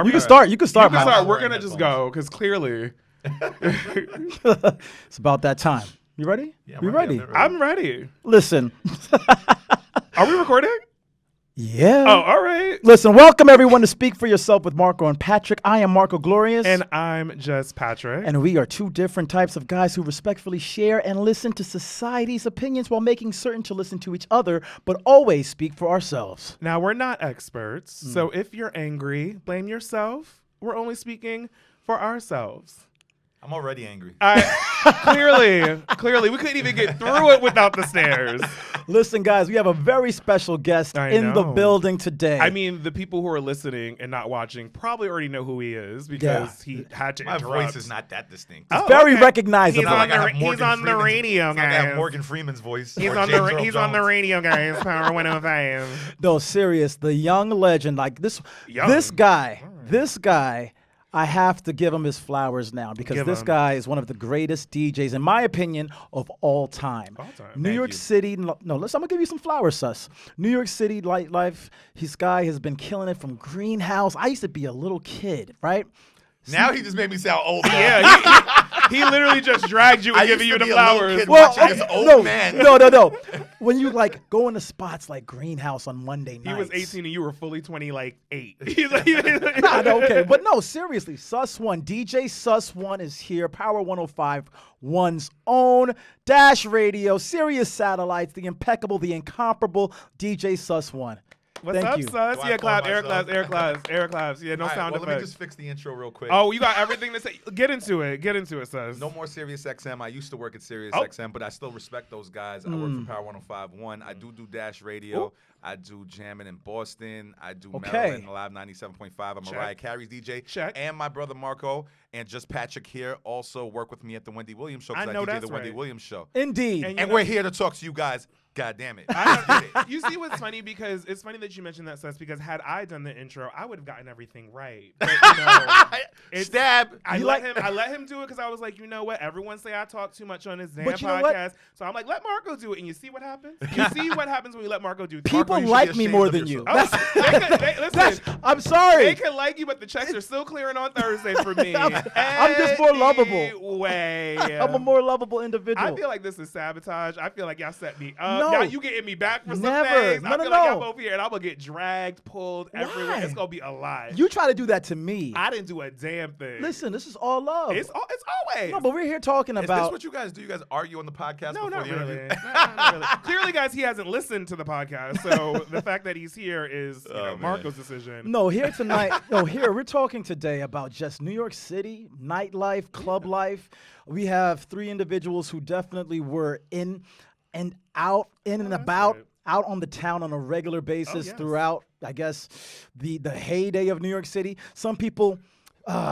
You can start. You can start. We're gonna just go because clearly it's about that time. You ready? Yeah, you ready? I'm ready. Listen. Are we recording? Yeah. Oh, all right. Listen, welcome everyone to Speak for Yourself with Marco and Patrick. I am Marco Glorious. And I'm just Patrick. And we are two different types of guys who respectfully share and listen to society's opinions while making certain to listen to each other, but always speak for ourselves. Now, we're not experts, so if you're angry, blame yourself. We're only speaking for ourselves. I'm already angry. Clearly, we couldn't even get through it without the stairs. Listen, guys, we have a very special guest in the building today. I mean, the people who are listening and not watching probably already know who he is because he had to interrupt. My voice is not that distinct. It's very recognizable. He's on the radio, guys. I have Morgan Freeman's voice. He's on the radio, guys. Power 105. No, serious. The young legend, like this guy. I have to give him his flowers now because this guy is one of the greatest DJs, in my opinion, of all time. New York City, I'm going to give you some flowers, sus. New York City nightlife, this guy has been killing it from Greenhouse. I used to be a little kid, right? Now he just made me sound old. Yeah, he literally just dragged you and giving you the flowers. No. When you go into spots like Greenhouse on Monday nights. He was 18 and you were fully 8. Okay, but no, seriously, Sus One, DJ Sus One is here. Power 105.1's own Dash Radio, Sirius Satellites, the impeccable, the incomparable DJ Sus One. What's up, sus? Yeah, clap, air claps. Yeah, no sound effects. Let me just fix the intro real quick. Oh, you got everything to say? Get into it, sus. No more Sirius XM. I used to work at Sirius XM, but I still respect those guys. I work for Power 105.1. I do Dash Radio. Ooh. I do jamming in Boston. I do Maryland Live 97.5. I'm Mariah Carey's DJ. Check. And my brother Marco and just Patrick here also work with me at the Wendy Williams Show because I DJ the Wendy Williams Show. Indeed. And we're here to talk to you guys. God damn it. You see what's funny? Because it's funny that you mentioned that, sus, because had I done the intro, I would have gotten everything right. But, Stab. I let him do it because I was like, you know what? Everyone say I talk too much on his damn podcast. So I'm like, let Marco do it. And you see what happens? You see what happens when you let Marco do things. People like me more than you. Listen, I'm sorry. They can like you, but the checks are still clearing on Thursday for me. I'm just more lovable. I'm a more lovable individual. I feel like this is sabotage. I feel like y'all set me up. No. Now you getting me back for some things. I feel like y'all both here and I'm going to get dragged, pulled everywhere. It's going to be a lot. You try to do that to me. I didn't do a damn thing. Listen, this is all love. It's always. No, but we're here talking about. Is this what you guys do? You guys argue on the podcast before the interview? Not really. Clearly, guys, he hasn't listened to the podcast. So the fact that he's here is Marco's decision. No, here tonight. We're talking today about just New York City, nightlife, club life. We have three individuals who definitely were in and about out on the town on a regular basis throughout, I guess, the heyday of New York City. Some people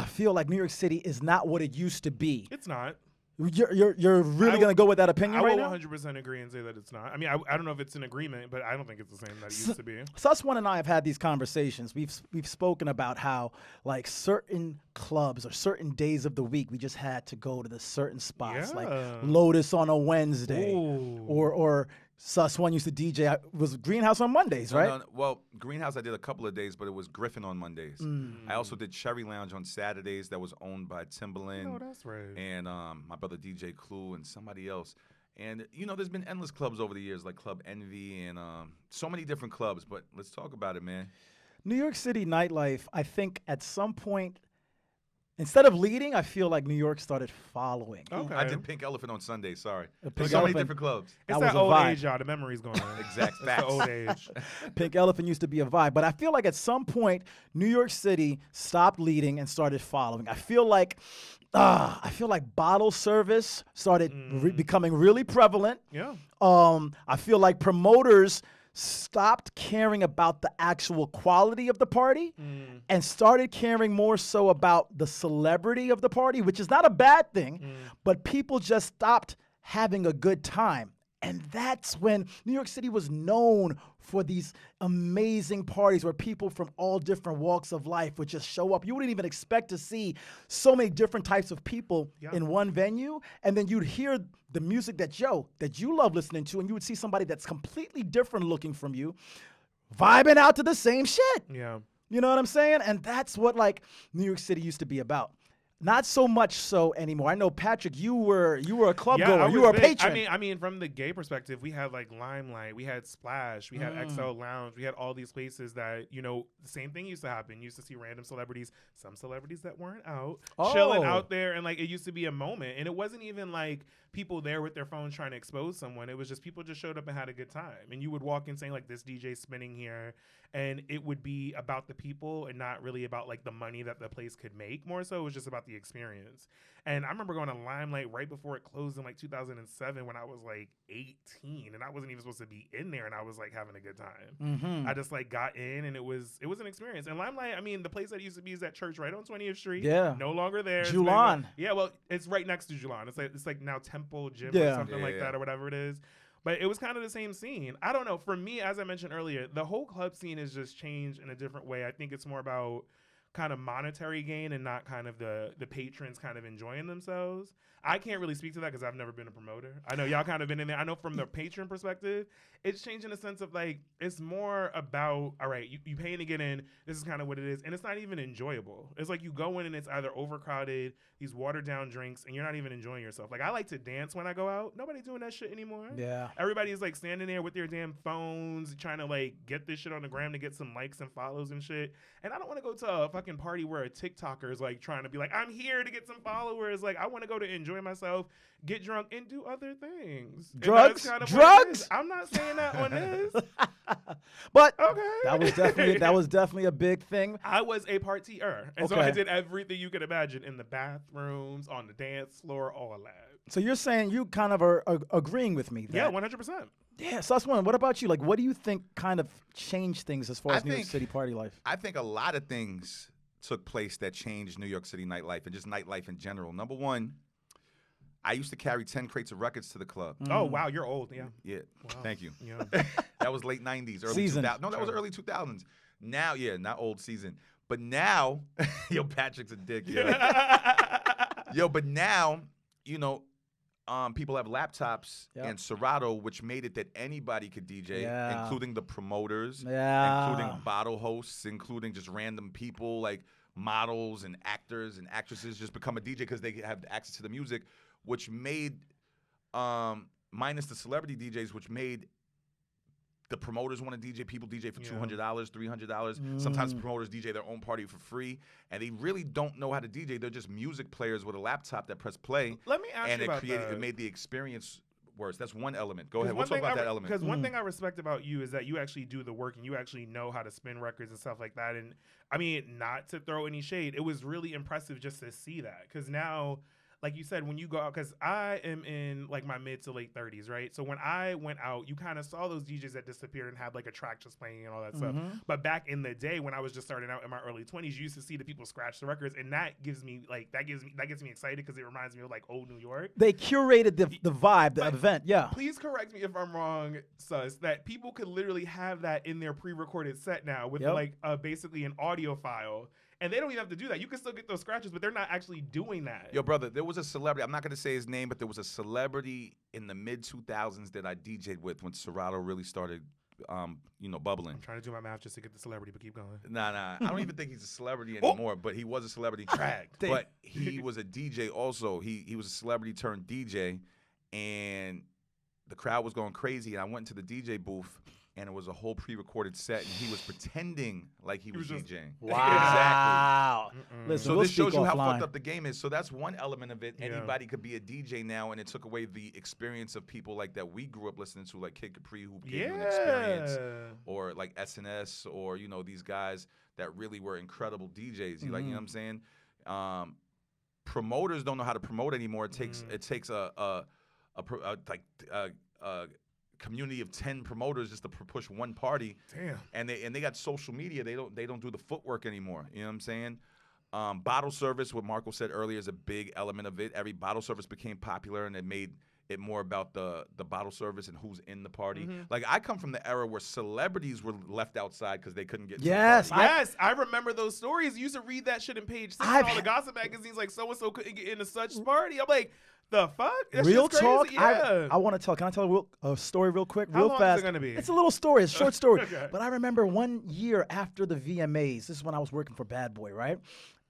feel like New York City is not what it used to be. It's not. You're really going to go with that opinion right now? I will 100% agree and say that it's not. I mean, I don't know if it's an agreement, but I don't think it's the same that it used to be. Sus One and I have had these conversations. We've spoken about how certain clubs or certain days of the week we just had to go to the certain spots, like Lotus on a Wednesday, or Sus One used to DJ. Was Greenhouse on Mondays, right? No. Well, Greenhouse I did a couple of days, but it was Griffin on Mondays. I also did Cherry Lounge on Saturdays that was owned by Timbaland. Oh, that's right. And my brother DJ Clue and somebody else. And, there's been endless clubs over the years, like Club Envy and so many different clubs. But let's talk about it, man. New York City nightlife, I think at some point, instead of leading, I feel like New York started following. Okay. I did Pink Elephant on Sunday, sorry. There's so many different clubs. It's that old age, y'all. The memory's going on. Exact facts. The old age. Pink Elephant used to be a vibe. But I feel like at some point, New York City stopped leading and started following. I feel like bottle service started becoming really prevalent. Yeah. I feel like promoters stopped caring about the actual quality of the party and started caring more so about the celebrity of the party, which is not a bad thing, but people just stopped having a good time. And that's when New York City was known for these amazing parties where people from all different walks of life would just show up. You wouldn't even expect to see so many different types of people in one venue. And then you'd hear the music that you love listening to, and you would see somebody that's completely different looking from you, vibing out to the same shit. Yeah. You know what I'm saying? And that's what like New York City used to be about. Not so much so anymore. I know, Patrick, you were a club goer. You were a patron. I mean, from the gay perspective, we had like Limelight, we had Splash, we had XL Lounge, we had all these places that, you know, the same thing used to happen. You used to see random celebrities, some celebrities that weren't out, chilling out there, and like it used to be a moment. And it wasn't even like people there with their phones trying to expose someone. It was just people just showed up and had a good time. And you would walk in saying like, this DJ's spinning here, and it would be about the people and not really about like the money that the place could make. More so, it was just about the experience. And I remember going to Limelight right before it closed in like 2007 when I was like 18, and I wasn't even supposed to be in there, and I was like having a good time. I just like got in, and it was an experience. And Limelight, I mean, the place that used to be is that church right on 20th Street. Yeah, no longer there. Julan. Yeah, well, it's right next to Julan. It's like now Temple Gym or something like that, or whatever it is. But it was kind of the same scene. I don't know. For me, as I mentioned earlier, the whole club scene has just changed in a different way. I think it's more about kind of monetary gain and not kind of the patrons kind of enjoying themselves. I can't really speak to that because I've never been a promoter. I know y'all kind of been in there. I know from the patron perspective, it's changed in the sense of like, it's more about, all right, you paying to get in. This is kind of what it is. And it's not even enjoyable. It's like you go in and it's either overcrowded, these watered down drinks, and you're not even enjoying yourself. Like I like to dance when I go out. Nobody doing that shit anymore. Yeah. Everybody's like standing there with their damn phones trying to like get this shit on the gram to get some likes and follows and shit. And I don't want to go to a fucking party where a TikToker is like trying to be like, I'm here to get some followers. Like I want to go to enjoy myself, get drunk, and do other things. Drugs? I'm not saying that on this. But okay. that was definitely a big thing. I was a partier. And so I did everything you could imagine in the bathrooms, on the dance floor, all of that. So you're saying you kind of are agreeing with me. Yeah, 100%. Yeah, so that's one. What about you? Like, what do you think kind of changed things as far as New York City party life? I think a lot of things took place that changed New York City nightlife and just nightlife in general. Number one, I used to carry 10 crates of records to the club. Oh, wow, you're old, yeah. Yeah, wow. Thank you. Yeah. That was late 90s, early 2000s. No, that was early 2000s. Now, not old season. But now, yo, Patrick's a dick, yo. Yo, but now, you know, people have laptops and Serato, which made it that anybody could DJ, including the promoters, including bottle hosts, including just random people like models and actors and actresses just become a DJ because they have access to the music, which made, minus the celebrity DJs, which made the promoters want to DJ. People DJ for $200, $300. Sometimes promoters DJ their own party for free, and they really don't know how to DJ. They're just music players with a laptop that press play. Let me ask you about that. It made the experience worse. That's one element. Go ahead. We'll talk about that element. Because one thing I respect about you is that you actually do the work and you actually know how to spin records and stuff like that. And I mean, not to throw any shade, it was really impressive just to see that. Because now, like you said, when you go out, because I am in like my mid to late 30s, right? So when I went out, you kind of saw those DJs that disappeared and had like a track just playing and all that stuff. But back in the day when I was just starting out in my early 20s, you used to see the people scratch the records, and that gets me excited because it reminds me of like old New York. They curated the vibe, the event. Yeah. Please correct me if I'm wrong, Sus. That people could literally have that in their pre-recorded set now with like basically an audio file. And they don't even have to do that. You can still get those scratches, but they're not actually doing that. Yo, brother, there was a celebrity. I'm not going to say his name, but there was a celebrity in the mid-2000s that I DJ'd with when Serato really started, bubbling. I'm trying to do my math just to get the celebrity, but keep going. Nah. I don't even think he's a celebrity anymore, but he was a celebrity. But he was a DJ also. He was a celebrity turned DJ, and the crowd was going crazy. And I went to the DJ booth, and it was a whole pre-recorded set, and he was pretending like he was DJing. Wow. Exactly. Listen, so this shows you how fucked up the game is. So that's one element of it. Anybody could be a DJ now, and it took away the experience of people like that we grew up listening to, like Kid Capri, who gave you an experience, or like SNS, or these guys that really were incredible DJs. You know what I'm saying? Promoters don't know how to promote anymore. It takes a community of 10 promoters just to push one party. Damn. And they got social media. They don't do the footwork anymore. You know what I'm saying? Bottle service, what Marco said earlier, is a big element of it. Every bottle service became popular, and it made it more about the bottle service and who's in the party. Like, I come from the era where celebrities were left outside because they couldn't get into the party. Yes, I remember those stories. You used to read that shit in page 6 in all the gossip magazines, like so-and-so couldn't get into such party. I'm like, the fuck? That's real just talk. crazy. Yeah. I want to tell. Can I tell a story real quick, How real long fast? is it gonna be? It's a little story. It's a short story. Okay. But I remember one year after the VMAs. This is when I was working for Bad Boy, right?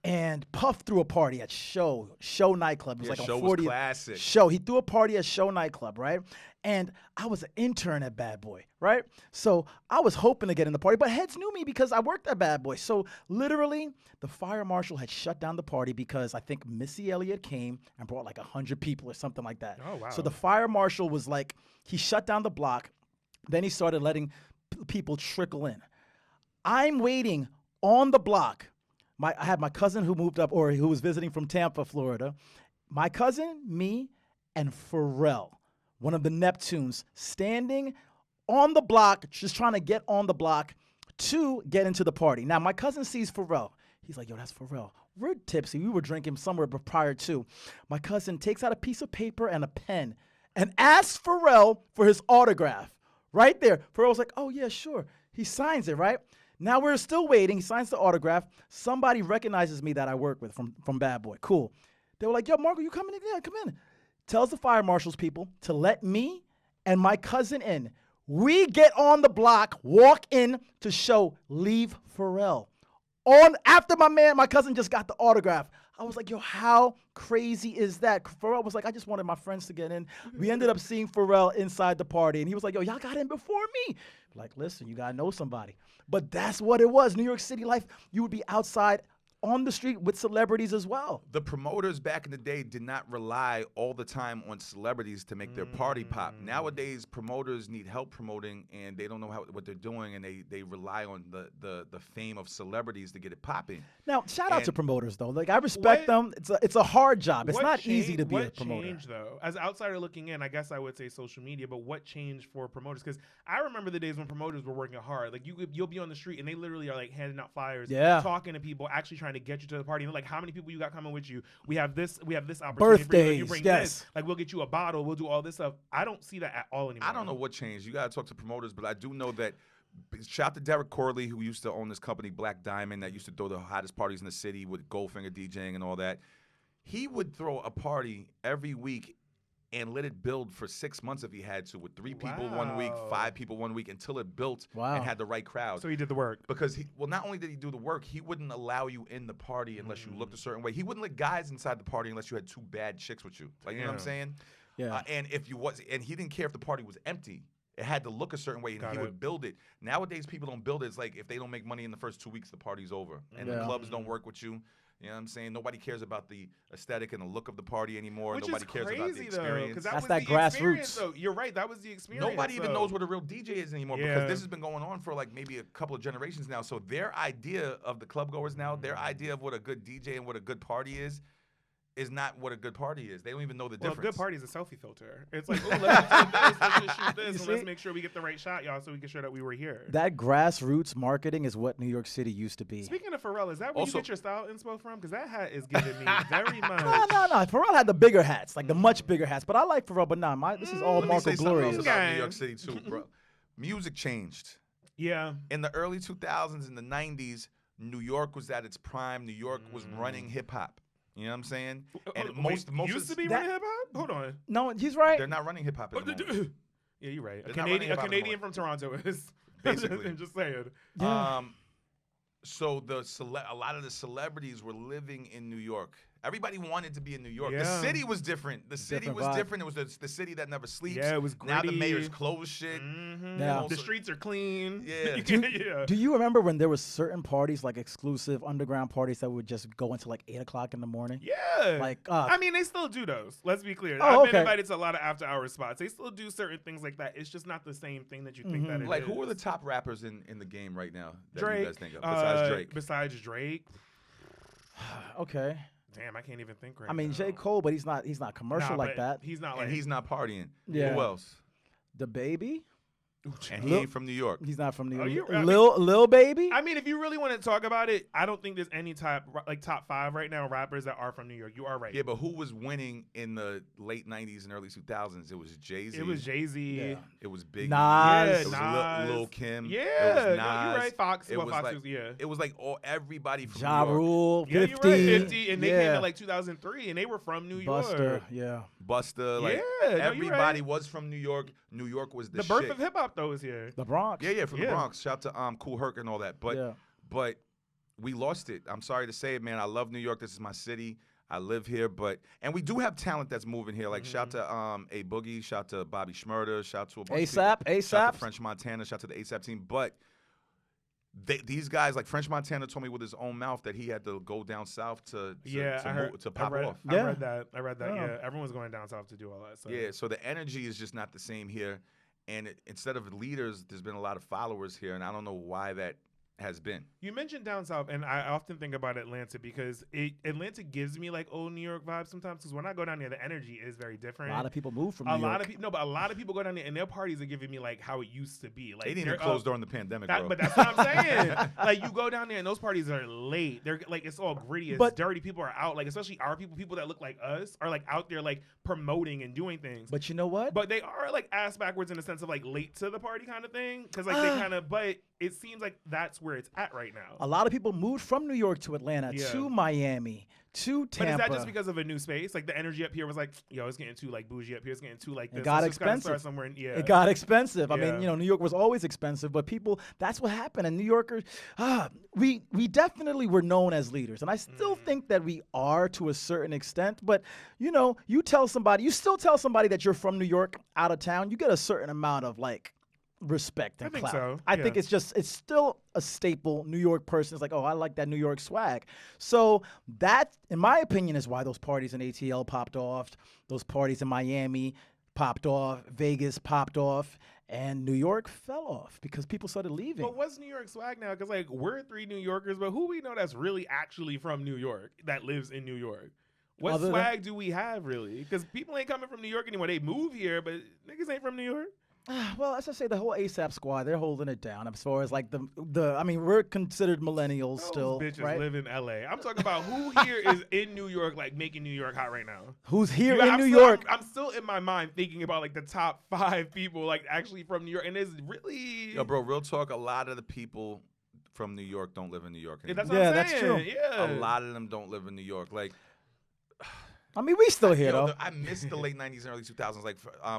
And Puff threw a party at Show nightclub. It was like Show a 40th was classic. Show. He threw a party at Show nightclub, right? And I was an intern at Bad Boy, right? So I was hoping to get in the party, but heads knew me because I worked at Bad Boy. So literally, the fire marshal had shut down the party because I think Missy Elliott came and brought like 100 people or something like that. Oh, wow. So the fire marshal was like, he shut down the block. Then he started letting people trickle in. I'm waiting on the block. I had my cousin who moved up, or who was visiting from Tampa, Florida. My cousin, me, and Pharrell, one of the Neptunes, standing on the block, just trying to get on the block to get into the party. Now, my cousin sees Pharrell. He's like, yo, that's Pharrell. We're tipsy. We were drinking somewhere prior to. My cousin takes out a piece of paper and a pen and asks Pharrell for his autograph. Right there. Pharrell's like, oh, yeah, sure. He signs it, right? Now we're still waiting. He signs the autograph. Somebody recognizes me that I work with from Bad Boy. Cool. They were like, yo, Marco, you coming in? Yeah, come in. Tells the fire marshal's people to let me and my cousin in. We get on the block, walk in to show, leave Pharrell. After my cousin just got the autograph. I was like, yo, how crazy is that? Pharrell was like, I just wanted my friends to get in. We ended up seeing Pharrell inside the party, and he was like, yo, y'all got in before me. Like, listen, you got to know somebody. But that's what it was. New York City life, you would be outside on the street with celebrities as well. The promoters back in the day did not rely all the time on celebrities to make their party pop. Nowadays, promoters need help promoting, and they don't know what they're doing, and they rely on the fame of celebrities to get it popping. Now, shout out to promoters, though. Like, I respect them. It's a hard job. It's not easy to be a promoter. What changed, though? As an outsider looking in, I guess I would say social media, but what changed for promoters? Because I remember the days when promoters were working hard. Like, you'll be on the street, and they literally are, like, handing out flyers, talking to people, actually trying to get you to the party. And they're like, how many people you got coming with you? We have this opportunity. Birthdays, you bring yes. this. Like, we'll get you a bottle. We'll do all this stuff. I don't see that at all anymore. I don't know what changed. You got to talk to promoters, but I do know that. Shout out to Derek Corley, who used to own this company, Black Diamond, that used to throw the hottest parties in the city with Goldfinger DJing and all that. He would throw a party every week and let it build for 6 months if he had to, with 3 people 1 week, 5 people 1 week, until it built and had the right crowd. So he did the work. Because not only did he do the work, he wouldn't allow you in the party unless you looked a certain way. He wouldn't let guys inside the party unless you had 2 bad chicks with you. Like, you know what I'm saying? Yeah. And he didn't care if the party was empty. It had to look a certain way, and he would build it. Nowadays, people don't build it. It's like, if they don't make money in the first 2 weeks, the party's over. And the clubs don't work with you. You know what I'm saying? Nobody cares about the aesthetic and the look of the party anymore. Which Nobody is cares crazy, about the experience. Though, that's was that the grassroots. Though. You're right. That was the experience. Nobody even knows what a real DJ is anymore because this has been going on for like maybe a couple of generations now. So their idea of the club goers now, their idea of what a good DJ and what a good party is not what a good party is. They don't even know the difference. A good party is a selfie filter. It's like, oh, let's do this, let's just shoot this, and let's make sure we get the right shot, y'all, so we can show that we were here. That grassroots marketing is what New York City used to be. Speaking of Pharrell, is that where you get your style inspo from? Because that hat is giving me very much. No. Pharrell had the bigger hats, like the much bigger hats. But I like Pharrell, but this is all Marco Glorious. About New York City too, bro. Music changed. Yeah. In the early 2000s, in the 90s, New York was at its prime. New York was running hip hop. You know what I'm saying? And most used to be running hip hop. Hold on. No, he's right. They're not running hip hop anymore. Yeah, you're right. A They're Canadian from Toronto is basically. Just saying. Yeah. So a lot of the celebrities were living in New York. Everybody wanted to be in New York. Yeah. The city was different. The city was different. It was the city that never sleeps. Yeah, it was gritty. Now the mayor's closed shit. Now, the streets are clean. Yeah. Do you remember when there was certain parties, like exclusive underground parties, that would just go until like 8 o'clock in the morning? Yeah. Like, I mean, they still do those. Let's be clear. Oh, I've been invited to a lot of after-hour spots. They still do certain things like that. It's just not the same thing that you think that it is. Like, who are the top rappers in the game right now that Drake, you guys think of, besides Drake? Besides Drake. Okay. Damn, I can't even think right now. I mean, J. Cole, but he's not commercial like that. He's not And he's not partying. Yeah. Who else? The Baby. And he ain't from New York. He's not from New York. I mean, Lil Baby? I mean, if you really want to talk about it, I don't think there's any top 5 right now rappers that are from New York. You are right. Yeah, but who was winning in the late 90s and early 2000s? It was Jay-Z. It was Jay-Z. Yeah. It was Biggie. Nas. Yeah, It was Nas. Lil Kim. Yeah. It was Nas. No, you're right. Fox. It Well, was Fox like, was, yeah. It was like everybody from Ja New York. Rule, 50. Yeah, you're right. 50. And they came in like 2003, and they were from New Buster, York. yeah. Buster. Like, Yeah, no, you're everybody right. was from New York. New York was the The shit. birth of hip-hop, though, is here. The Bronx. Yeah, from the Bronx. Shout out to Kool Herc and all that. But we lost it. I'm sorry to say it, man. I love New York. This is my city. I live here, and we do have talent that's moving here. Like shout to A Boogie, shout to Bobby Schmurda, shout to a bunch of people. Shout to French Montana, shout to the ASAP team. But these guys, like French Montana, told me with his own mouth that he had to go down south to pop off. I read that. Yeah, everyone's going down south to do all that. So. Yeah, so the energy is just not the same here, and instead of leaders, there's been a lot of followers here, and I don't know why that has been. You mentioned down south, and I often think about Atlanta because Atlanta gives me like old New York vibes sometimes. Because when I go down there, the energy is very different. A lot of people move from New York. But a lot of people go down there, and their parties are giving me like how it used to be. Like they didn't even close during the pandemic, bro. But that's what I'm saying. Like you go down there, and those parties are late. They're like it's all gritty, it's dirty. People are out, like especially our people that look like us, are like out there like promoting and doing things. But you know what? But they are like ass backwards in the sense of like late to the party kind of thing, because like they kind of. But it seems like that's where it's at right now. A lot of people moved from New York to Atlanta, to Miami, to Tampa. But is that just because of a new space? Like the energy up here was like, yo, it's getting too like bougie up here. It's getting too like this. It got expensive. It got expensive. I mean, New York was always expensive, but that's what happened. And New Yorkers, we definitely were known as leaders. And I still think that we are to a certain extent. But, you still tell somebody that you're from New York out of town, you get a certain amount of like, respect and clout. So. I think it's still a staple. New York person is like, oh, I like that New York swag. So that, in my opinion, is why those parties in ATL popped off, those parties in Miami popped off, Vegas popped off, and New York fell off because people started leaving. But what's New York swag now? Because like we're 3 New Yorkers, but who we know that's really actually from New York that lives in New York? What swag do we have really? Because people ain't coming from New York anymore. They move here, but niggas ain't from New York. Well, as I say, the whole ASAP squad, they're holding it down as far as like I mean, we're considered millennials still, bitches right? live in LA. I'm talking about who here is in New York, like making New York hot right now. Who's here in New York? I'm still in my mind thinking about like the top 5 people like actually from New York, and it's really yo, bro. Real talk. A lot of the people from New York don't live in New York anymore. That's what I'm saying. That's true. Yeah, a lot of them don't live in New York. Like. I mean, we still here though. I missed the late 90s and early 2000s. Like,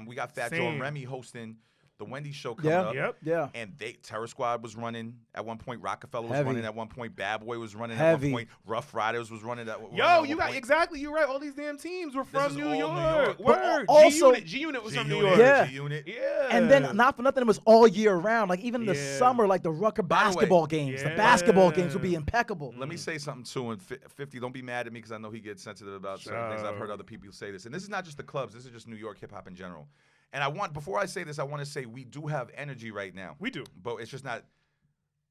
we got Fat Joe and Remy hosting the Wendy's show coming up. Yeah. And Terror Squad was running at one point. Rockefeller was Heavy. running at one point. Bad Boy was running Heavy. at one point. Rough Riders was running at one point. Yo, you got exactly. You're right. All these damn teams were from New York. Word. Also, G-Unit was from New York. Yeah. G-Unit. Yeah. And then, not for nothing, it was all year round. Like, even the summer, like the Rucker basketball games. The basketball games would be impeccable. Let me say something, too. And 50, don't be mad at me because I know he gets sensitive about certain things. I've heard other people say this. And this is not just the clubs. This is just New York hip-hop in general. And before I say this, I want to say we do have energy right now. We do. But it's just not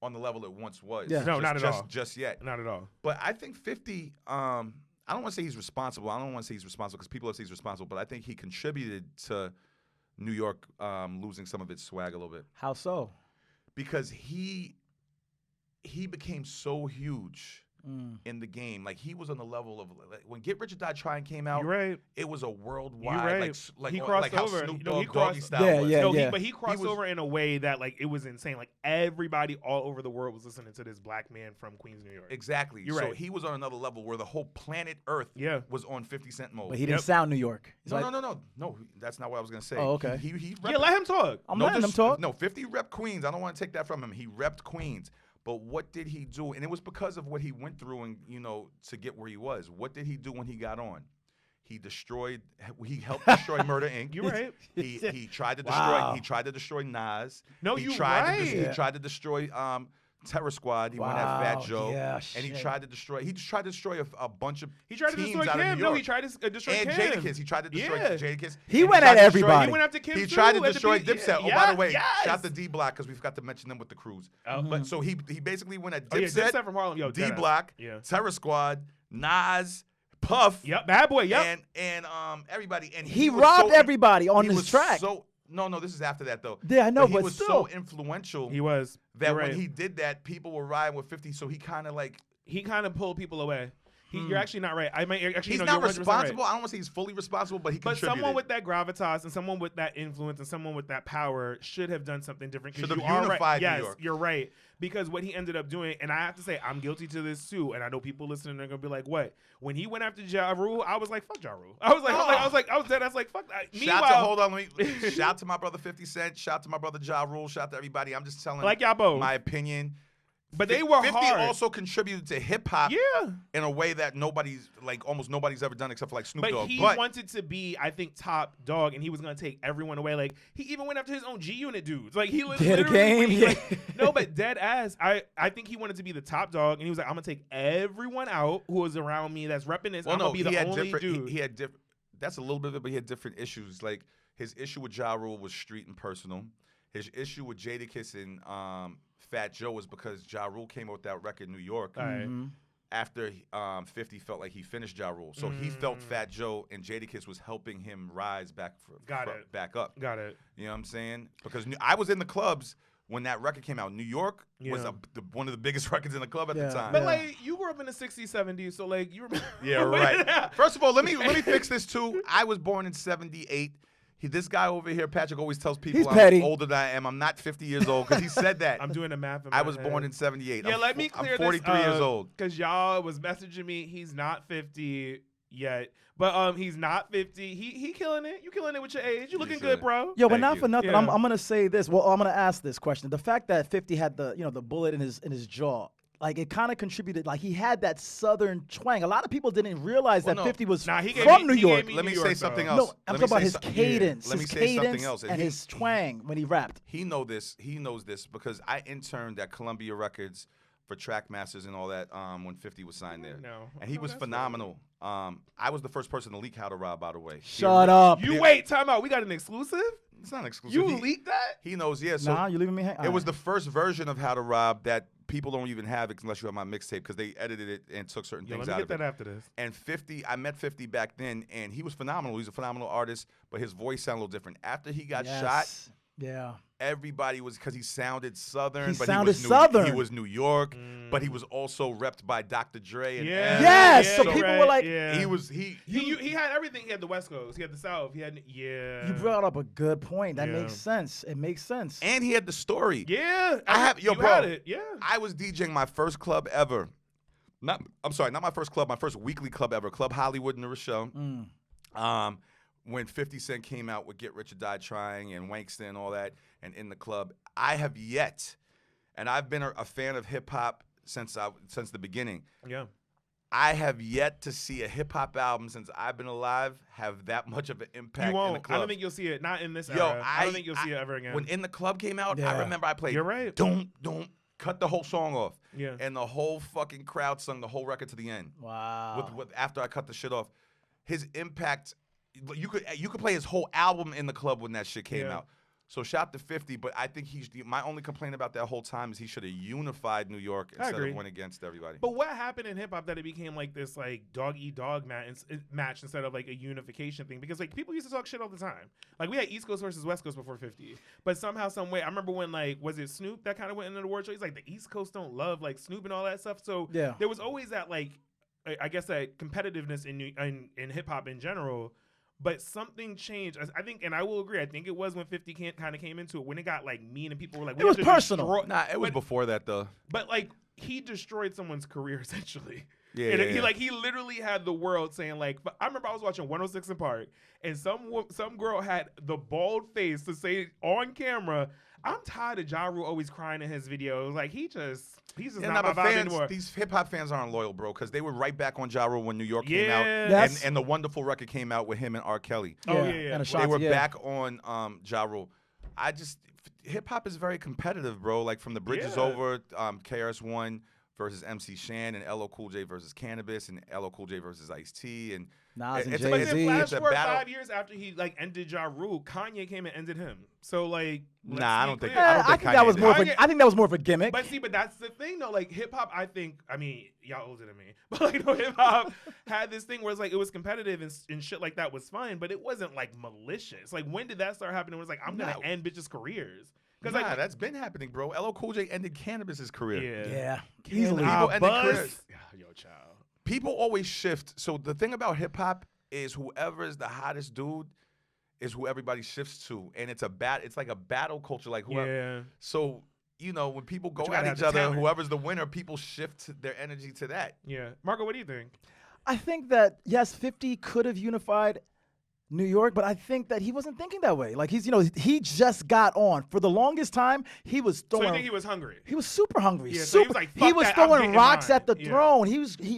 on the level it once was. Yeah. No, not at all. Just yet. Not at all. But I think 50, I don't want to say he's responsible. I don't want to say he's responsible because people have said he's responsible. But I think he contributed to New York losing some of its swag a little bit. How so? Because he became so huge in the game. Like, he was on the level of when Get Rich or Die Trying came out. You're right. It was a worldwide like he crossed over. How Snoop Dogg Doggy Style was. But he crossed over in a way that like it was insane. Like everybody all over the world was listening to this black man from Queens, New York. Exactly. You're right. So he was on another level where the whole planet Earth was on 50 Cent mode. But he didn't sound New York. No, that's not what I was gonna say. Oh, okay. He let him talk. I'm letting him talk. No, 50 repped Queens. I don't want to take that from him. He repped Queens. But what did he do? And it was because of what he went through and, to get where he was. What did he do when he got on? He helped destroy Murder Inc. You're right. He tried to destroy Nas. No, he you're tried right. He tried to destroy Terror Squad. He went at Fat Joe. Yeah, and he tried to destroy a bunch of He tried to teams destroy out of Kim. New York. No, he tried to destroy and Kim. Jadakiss. He tried to destroy Jadakiss. He went at everybody. He went after Kim He too, tried to destroy Dipset. Yeah, by the way, yes. shout to D Block because we forgot to mention them with the crews. But so he basically went at Dipset Dipset from Harlem. Yo, D Block, Terror Squad, Nas, Puff. Yep, Bad Boy. Yep. And everybody. And he robbed everybody on he this was track. So No, this is after that though. Yeah, I know, he but was still. so influential. He was that You're when right. he did that, people were riding with 50. So he kind of pulled people away. You're actually not right. I might actually. He's no, not you're 100% responsible. Right. I don't want to say he's fully responsible, but he But contributed. someone with that gravitas and someone with that influence and someone with that power should have done something different. Should have unified unified New Yes, York. you're right. Because what he ended up doing, and I have to say, I'm guilty to this too. And I know people listening are gonna be like, "What?" When he went after Ja Rule, I was like, "Fuck Ja Rule." I was dead. I was like, "Fuck that." Shout out to my brother 50 Cent. Shout out to my brother Ja Rule. Shout out to everybody. I'm just telling like y'all both. my opinion. But they were 50 hard. also contributed to hip hop Yeah. in a way that almost nobody's ever done except for like Snoop But Dogg. he wanted to be, I think, top dog, and he was gonna take everyone away. Like he even went after his own G Unit dudes. Like he was Did a game, yeah. No, but dead ass. I think he wanted to be the top dog, and he was like, I'm gonna take everyone out who is around me that's repping this. I'm gonna be the only dude. He had different. That's a little bit of it, but he had different issues. Like his issue with Ja Rule was street and personal. His issue with Jadakiss and Fat Joe was because Ja Rule came out with that record New York after 50 felt like he finished Ja Rule. So he felt Fat Joe and Jadakiss was helping him rise back back up. Got it. You know what I'm saying? Because I was in the clubs when that record came out. New York was one of the biggest records in the club at the time. But like you grew up in the 60s, 70s, so like you remember. Yeah, right. First of all, let me fix this too. I was born in 78. This guy over here, Patrick, always tells people I'm older than I am. I'm not 50 years old because he said that. I'm doing the math in I my was head. born in 78. Yeah, let me clear I'm 43 this years old. Because y'all was messaging me. He's not 50 yet. But he's not 50. He killing it. You killing it with your age. You looking good, bro. Yo, but not for nothing. Yeah. I'm gonna say this. Well, I'm gonna ask this question. The fact that 50 had the bullet in his jaw. Like, it kind of contributed. Like, he had that southern twang. A lot of people didn't realize that 50 was from New York. Let me say something else. No, I'm talking about his cadence. Let me his say cadence something else. and his twang when he rapped. He knows this because I interned at Columbia Records for Trackmasters and all that when 50 was signed there. And he was phenomenal. I was the first person to leak How to Rob, by the way. Shut up. You wait, time out. We got an exclusive? It's not an exclusive. You leaked that? He knows, yeah. So nah, you leaving me hanging? It was the first version of How to Rob that people don't even have it unless you have my mixtape because they edited it and took certain things out of it. Let me get that after this. And 50, I met 50 back then, and he was phenomenal. He's a phenomenal artist, but his voice sounded a little different. After he got shot, everybody was, because he sounded Southern. He was New York, but he was also repped by Dr. Dre. And so people were like, he had everything. He had the West Coast, he had the South, he had You brought up a good point. That makes sense. It makes sense. And he had the story. Yeah, bro. Had it. Yeah, I was DJing my first club ever. Not my first club, my first weekly club ever, Club Hollywood in the Rochelle. When 50 Cent came out with Get Rich or Die Trying and Wanksta and all that, and In the Club, I have yet, and I've been a fan of hip hop since the beginning. Yeah. I have yet to see a hip hop album since I've been alive have that much of an impact. You won't. In the club. I don't think you'll see it. Not in this era. I don't think you'll see it ever again. When In the Club came out, I remember I played. You're right. Don't cut the whole song off. Yeah. And the whole fucking crowd sung the whole record to the end. Wow. With after I cut the shit off, his impact. You could play his whole album in the club when that shit came out. So shout out to 50, but I think my only complaint about that whole time is he should have unified New York instead of went against everybody. But what happened in hip hop that it became like this like dog eat dog match instead of like a unification thing? Because like people used to talk shit all the time. Like we had East Coast versus West Coast before 50, but somehow, some way, I remember when like was it Snoop that kind of went into the award show? He's like the East Coast don't love like Snoop and all that stuff. So there was always that like I guess that competitiveness in hip hop in general. But something changed. I think, and I will agree, I think it was when 50 kind of came into it, when it got, like, mean and people were like... It was personal. It was before that, though. But, like, he destroyed someone's career, essentially. Yeah, and he literally had the world saying, like... I remember I was watching 106 in Park, and some girl had the bald face to say on camera, I'm tired of Ja Rule always crying in his videos. Like, he's just not my vibe anymore. These hip-hop fans aren't loyal, bro, because they were right back on Ja Rule when New York came out. And the wonderful record came out with him and R. Kelly. And they were back on Ja Rule. Hip-hop is very competitive, bro. Like, from the Bridges Over, KRS-One, versus MC Shan, and LL Cool J versus Cannabis, and LL Cool J versus Ice-T, and Nas and it's Jay-Z. But then flash it's a forward battle. 5 years after he like ended Ja Rule, Kanye came and ended him. So like, let's Nah, I be don't think- clear. I don't I think that was Kanye more. Of did. a, I think that was more of a gimmick. But see, but that's the thing though. Like hip hop, I think. I mean, y'all older than me, but like, no, hip hop had this thing where it's like it was competitive and shit like that was fun, but it wasn't like malicious. Like when did that start happening? It was like I'm gonna end bitches' careers. Nah, Because like that's been happening, bro. LL Cool J ended Cannabis's career. yeah, And easily. People ended Buzz. careers. Yo, child. People always shift. So the thing about hip hop is whoever is the hottest dude is who everybody shifts to, and it's like a battle culture. Like whoever. Yeah. So you know when people go you at gotta have each the other, talent. whoever's the winner, people shift their energy to that. Yeah. Marco, what do you think? I think that yes, 50 could have unified New York, but I think that he wasn't thinking that way. Like he just got on. For the longest time, he was So throwing. you think he was hungry? He was super hungry. Yeah, so he super. was like, he "Fuck was that, I'm throwing getting rocks mine." at the Yeah. throne.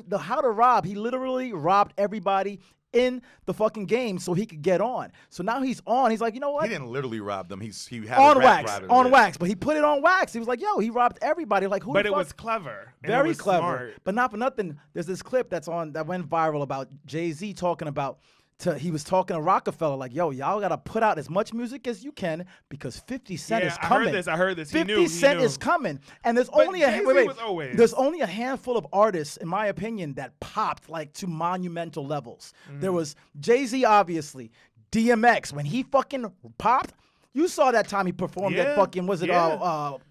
The how to rob. He literally robbed everybody in the fucking game so he could get on. So now he's on. He's like, you know what? He didn't literally rob them. He had On a rap wax, rider. on Yeah. wax. But he put it on wax. He was like, yo, he robbed everybody. Like who? But the it fuck? was clever. And it Very was clever. smart. But not for nothing. There's this clip that went viral about Jay-Z talking about. He was talking to Rockefeller like, yo, y'all gotta put out as much music as you can because 50 Cent is coming. I heard this. He 50 knew. Cent is coming. And there's But only a Jay-Z was always- there's only a handful of artists, in my opinion, that popped like to monumental levels. There was Jay-Z, obviously, DMX. When he fucking popped, you saw that time he performed at fucking,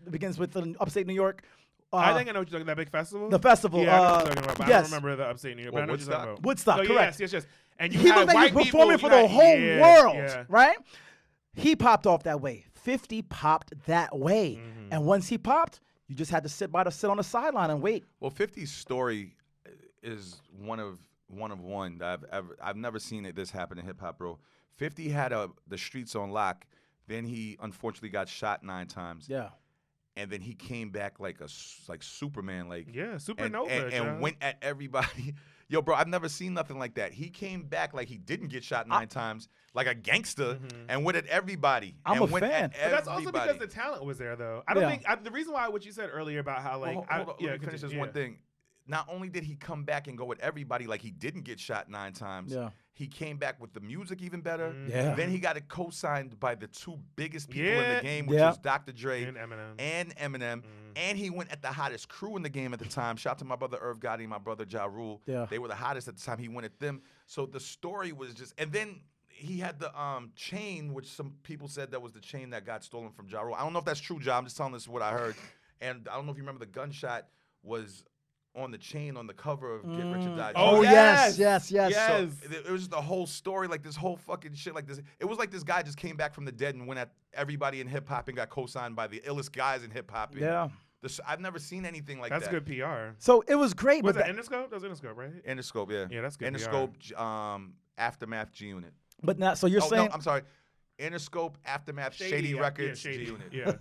begins with upstate New York. I think I know what you're talking about. That big festival? The festival. Yeah, I know what you're talking about. But I yes. don't remember the upstate New York. But I know what you're talking about. Woodstock, So, correct. Yes. And you He had looked like white he was people, performing you for the had- whole world, yeah. right? He popped off that way. 50 popped that way. Mm-hmm. And once he popped, you just had to sit on the sideline and wait. Well, 50's story is one of one that I've never seen this happen in hip hop, bro. 50 had the streets on lock. Then he unfortunately got shot 9 times. Yeah. And then he came back like Superman, supernova, and went at everybody. Yo, bro, I've never seen nothing like that. He came back like he didn't get shot 9 times, like a gangster, and went at everybody. I'm and a went fan. At But that's also everybody. because the talent was there, though. I don't Yeah. think the reason why what you said earlier about how like Well, hold on, let me finish this one thing. Not only did he come back and go at everybody like he didn't get shot 9 times, he came back with the music even better. Yeah. Then he got it co-signed by the 2 biggest people in Yeah. the game, which Yeah. was Dr. Dre And Eminem. And he went at the hottest crew in the game at the time. Shout out to my brother Irv Gotti and my brother Ja Rule. Yeah. They were the hottest at the time. He went at them. So the story was just, and then he had the chain, which some people said that was the chain that got stolen from Ja Rule. I don't know if that's true, Ja. I'm just telling this what I heard. And I don't know if you remember the gunshot was on the chain on the cover of Get Rich or Die Trying. Oh, yes. So it was just the whole story, like this whole fucking shit like this. It was like this guy just came back from the dead and went at everybody in hip hop and got co-signed by the illest guys in hip hop. Yeah. I've never seen anything like That's that. good PR. So it was great. Was but that Interscope? That was Interscope, right? Interscope, yeah. Yeah, that's good Interscope, Aftermath, G Unit. But now, so you're saying. No, I'm sorry. Interscope, Aftermath, Shady Records, Shady. G Unit. Yeah.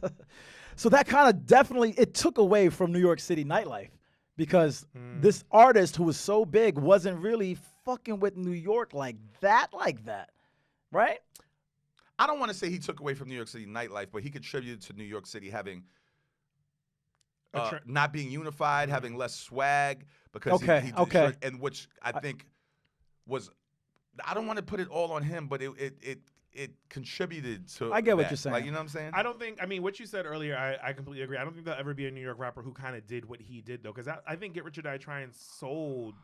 So that kind of definitely, it took away from New York City nightlife because this artist who was so big wasn't really fucking with New York like that, right? I don't want to say he took away from New York City nightlife, but he contributed to New York City having not being unified, having less swag because he did and which I think was. I don't want to put it all on him, but it contributed to. I get what that. you're saying. Like, you know what I'm saying? I don't think. I mean, what you said earlier, I completely agree. I don't think there'll ever be a New York rapper who kind of did what he did though, because I think Get Rich or Die Trying sold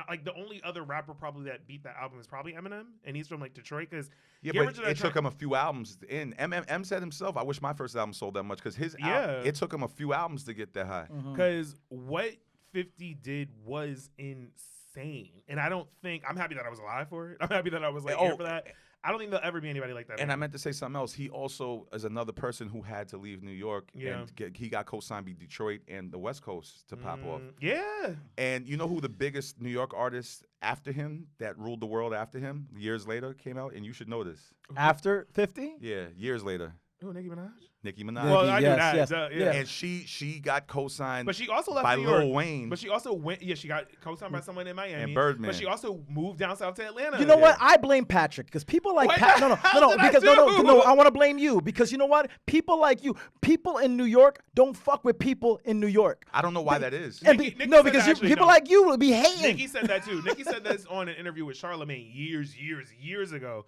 like the only other rapper probably that beat that album is probably Eminem, and he's from like Detroit. Because but it took him a few albums. M said himself, "I wish my first album sold that much," because it took him a few albums to get that high. Because what 50 did was insane, and I don't think I'm happy that I was alive for it. I'm happy that I was like here for that. I don't think there'll ever be anybody like that. And I meant to say something else. He also is another person who had to leave New York. Yeah. And he got co-signed by Detroit and the West Coast to pop off. Yeah. And you know who the biggest New York artist after him that ruled the world after him years later came out? And you should know this. After 50? Yeah, years later. Oh, Nicki Minaj? Nicki Minaj. Well, I knew that. Yes. Yeah. And she got co-signed But she also left by New York. Lil Wayne. But she also went. Yeah, she got co-signed by someone in Miami. And Birdman. But she also moved down south to Atlanta. You know what? I blame Patrick because people like What no, the hell did I because do? no. I want to blame you because you know what? People like you, people in New York don't fuck with people in New York. I don't know why that is. Nikki said because that actually, people no. like you will be hating. Nikki said that too. Nikki said this on an interview with Charlamagne years ago.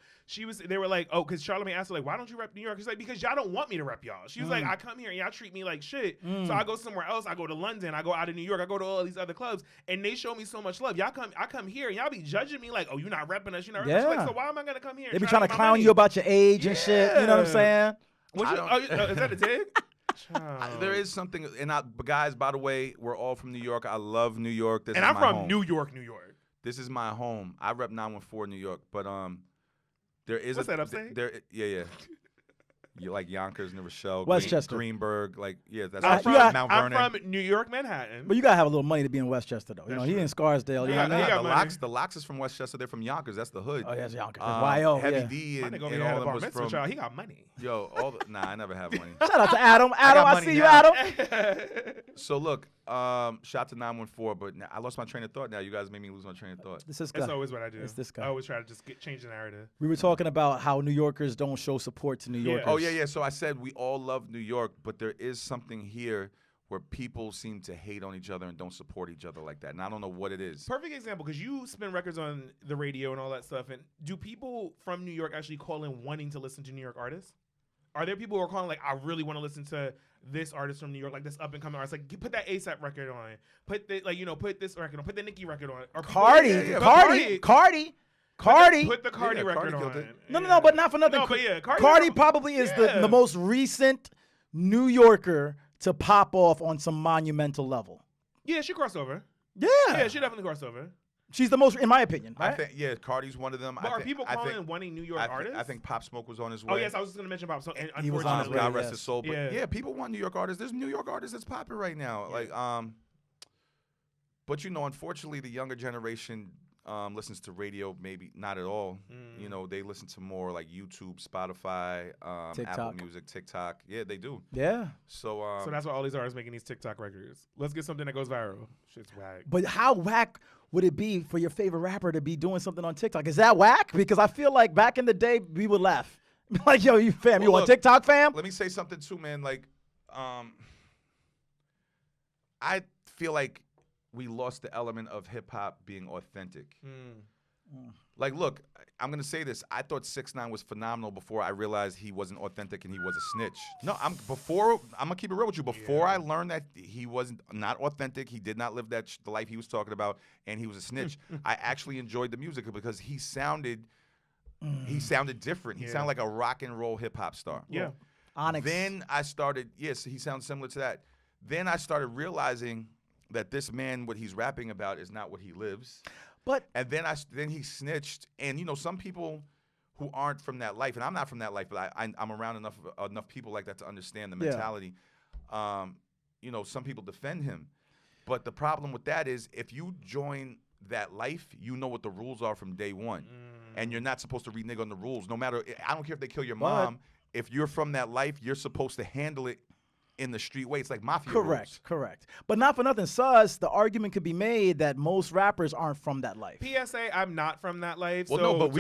They were like, oh, because Charlamagne asked her, like, why don't you rep New York? She's like, because y'all don't want me to rep y'all. She was like, I come here and y'all treat me like shit. So I go somewhere else. I go to London. I go out of New York. I go to all these other clubs, and they show me so much love. I come here and y'all be judging me like, oh, you're not repping us. You're not repping us. Like, so why am I gonna come here? They be trying to clown you about your age and shit. You know what I'm saying? Is that a dig? There is something, but guys, by the way, we're all from New York. I love New York. And I'm from New York, New York. This is my home. I rep 914 New York, but there is What's that upstate? Yeah. You like Yonkers, New Rochelle, Westchester, Greenberg, that's I'm Mount Vernon. I'm from New York, Manhattan. But you gotta have a little money to be in Westchester, though. That's He in Scarsdale. You know what I mean? The Locks is from Westchester. They're from Yonkers. That's the hood. Oh, yes, Yonkers. Heavy D My and nigga over all here had a of them bar was mitzvah, from. child. He got money. I never have money. Shout out to Adam. Adam, I money see you, now. Adam. So look, shout to 914, but I lost my train of thought now. You guys made me lose my train of thought. This guy. That's always what I do. It's this guy. I always try to just change the narrative. We were talking about how New Yorkers don't show support to New Yorkers. Oh, yeah. So I said we all love New York, but there is something here where people seem to hate on each other and don't support each other like that. And I don't know what it is. Perfect example, because you spin records on the radio and all that stuff. And do people from New York actually call in wanting to listen to New York artists? Are there people who are calling like, I really want to listen to this artist from New York, like this up and coming artist? Like, put that ASAP record on. Put this record on. Put the Nicki record on. Or Cardi. Put the Cardi Yeah, Cardi Cardi killed on. it. No, but not for nothing. No, but yeah, Cardi probably is the most recent New Yorker to pop off on some monumental level. Yeah, she crossed over. Yeah, she definitely crossed over. she's the most, in my opinion. Right? I think, Cardi's one of them. But are people calling wanting New York artists? I think Pop Smoke was on his way. Oh, yes, I was just going to mention Pop Smoke. And He was on his unfortunately, way. God rest yes. his soul. But Yeah. people want New York artists. There's New York artists that's popping right now. Yeah. But unfortunately, the younger generation listens to radio, maybe not at all. They listen to more like YouTube, Spotify, Apple Music, TikTok. Yeah, they do. Yeah. So So that's why all these artists making these TikTok records. Let's get something that goes viral. Shit's whack. But how whack would it be for your favorite rapper to be doing something on TikTok? Is that whack? Because I feel like back in the day, we would laugh. Like, yo, you fam, you on TikTok, fam? Let me say something too, man. Like, I feel like we lost the element of hip hop being authentic. Like, look, I'm gonna say this. I thought 6ix9ine was phenomenal before I realized he wasn't authentic and he was a snitch. No, I'm gonna keep it real with you. Before I learned that he wasn't not authentic, he did not live the life he was talking about, and he was a snitch. I actually enjoyed the music because he sounded different. He sounded like a rock and roll hip hop star. Yeah. Onyx. Then I started. Yes, he sounds similar to that. Then I started realizing that this man, what he's rapping about, is not what he lives. And then he snitched, and some people who aren't from that life, and I'm not from that life, but I'm around enough people like that to understand the mentality. Some people defend him, but the problem with that is if you join that life, you know what the rules are from day one, and you're not supposed to renege on the rules. No matter, I don't care if they kill your mom. If you're from that life, you're supposed to handle it in the street way. It's like mafia rules. Correct. But not for nothing, Sus, the argument could be made that most rappers aren't from that life. PSA, I'm not from that life. Well, so no, but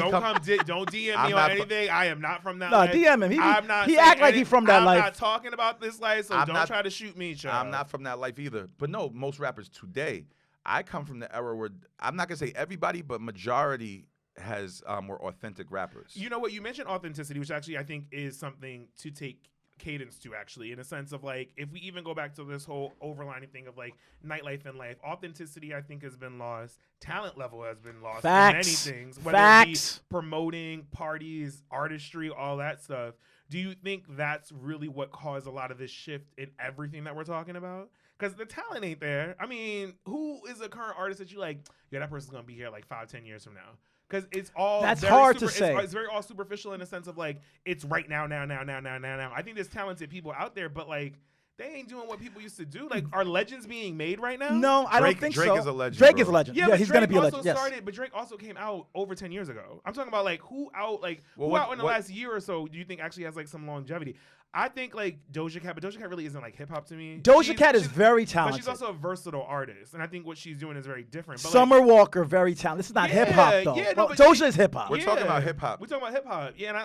don't DM me on anything. I am not from that No, life. DM him. He act like he from that I'm life. not talking about this life, so don't try to shoot me, child. I'm not from that life either. But no, most rappers today, I come from the era where, I'm not going to say everybody, but majority were authentic rappers. You know what? You mentioned authenticity, which actually I think is something to take cadence to, actually, in a sense of like, if we even go back to this whole overlining thing of like nightlife and life, authenticity I think has been lost. Talent level has been lost. Facts. In many things, whether it be promoting parties, artistry, all that stuff. Do you think that's really what caused a lot of this shift in everything that we're talking about? Because the talent ain't there. I mean, who is a current artist that you like, yeah, that person's gonna be here like 5-10 years from now? Because it's all hard to say. It's very all superficial in the sense of like it's right now. I think there's talented people out there, but like they ain't doing what people used to do. Like, are legends being made right now? No, I don't think so. Drake is a legend. Drake is a legend. Yeah, he's gonna be a legend. But Drake also came out over 10 years ago. I'm talking about like who out in the last year or so do you think actually has like some longevity? I think like Doja Cat, but Doja Cat really isn't like hip hop to me. Doja Cat is very But talented. she's also a versatile artist, and I think what she's doing is very different. But Summer Walker, very talented. This is not hip hop though. Yeah, no, but Doja is hip hop. We're talking about hip hop. We're talking about hip hop. Yeah, and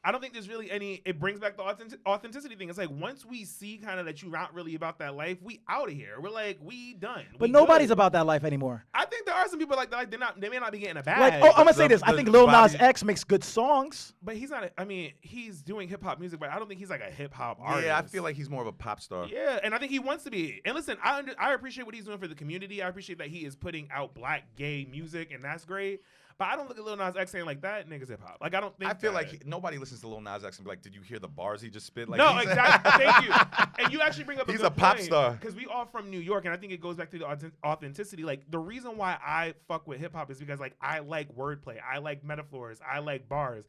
I don't think there's really any. It brings back the authenticity thing. It's like once we see kind of that you're not really about that life, we out of here. We're like, we done. But nobody's about that life anymore. I think there are some people like that. Like they may not be getting a bag. Like, I'm gonna say this. I think Lil Nas X makes good songs. But he's not. I mean, he's doing hip hop music, but I don't think he's like a hip hop artist. Yeah, I feel like he's more of a pop star. Yeah, and I think he wants to be. And listen, I appreciate what he's doing for the community. I appreciate that he is putting out black gay music, and that's great. But I don't look at Lil Nas X saying like that nigga's hip hop. Like I don't think. I feel like nobody listens to Lil Nas X and be like, "Did you hear the bars he just spit?" Like, no, exactly. Thank you. And you actually bring up he's a pop star because we all from New York, and I think it goes back to the authenticity. Like the reason why I fuck with hip hop is because like I like wordplay, I like metaphors, I like bars.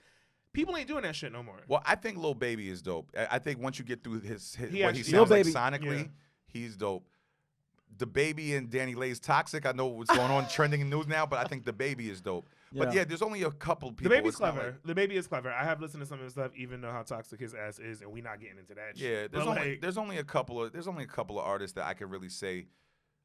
People ain't doing that shit no more. Well, I think Lil Baby is dope. I think once you get through what he Lil sounds like Baby. sonically, he's dope. The Baby and Danny Lay's Toxic. I know what's going on trending in news now, but I think The Baby is dope. But yeah, there's only a couple people. The Baby's clever. Like, the Baby is clever. I have listened to some of his stuff, even though how toxic his ass is, and we not getting into that. Yeah, shit. there's only a couple of artists that I could really say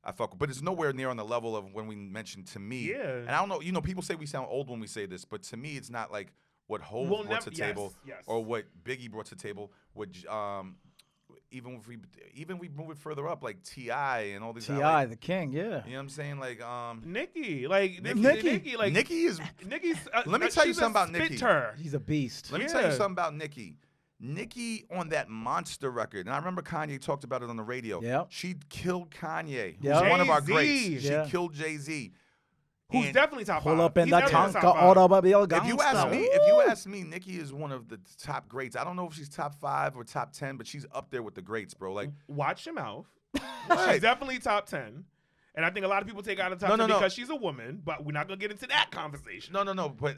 I fuck with, but it's nowhere near on the level of when we mentioned To Me. Yeah. And I don't know, people say we sound old when we say this, but to me, it's not like what Hov brought to the table or what Biggie brought to the table. What even if we move it further up, like T.I. and all these T.I. the king, yeah. You know what I'm saying? Like Nicki, Nicki's. Let me tell you something about Nicki. He's a beast. Let me tell you something about Nicki. Nicki on that Monster record, and I remember Kanye talked about it on the radio. Yeah, she killed Kanye, who's yep. one of our greats. Yeah. She killed Jay-Z. Who's definitely top five. Pull up in the Tonka automobile. If you ask me, Nicki is one of the top greats. I don't know if she's top 5 or top 10, but she's up there with the greats, bro. Like, watch your mouth. She's definitely top 10. And I think a lot of people take out of top 10 because she's a woman, but we're not gonna get into that conversation. No. But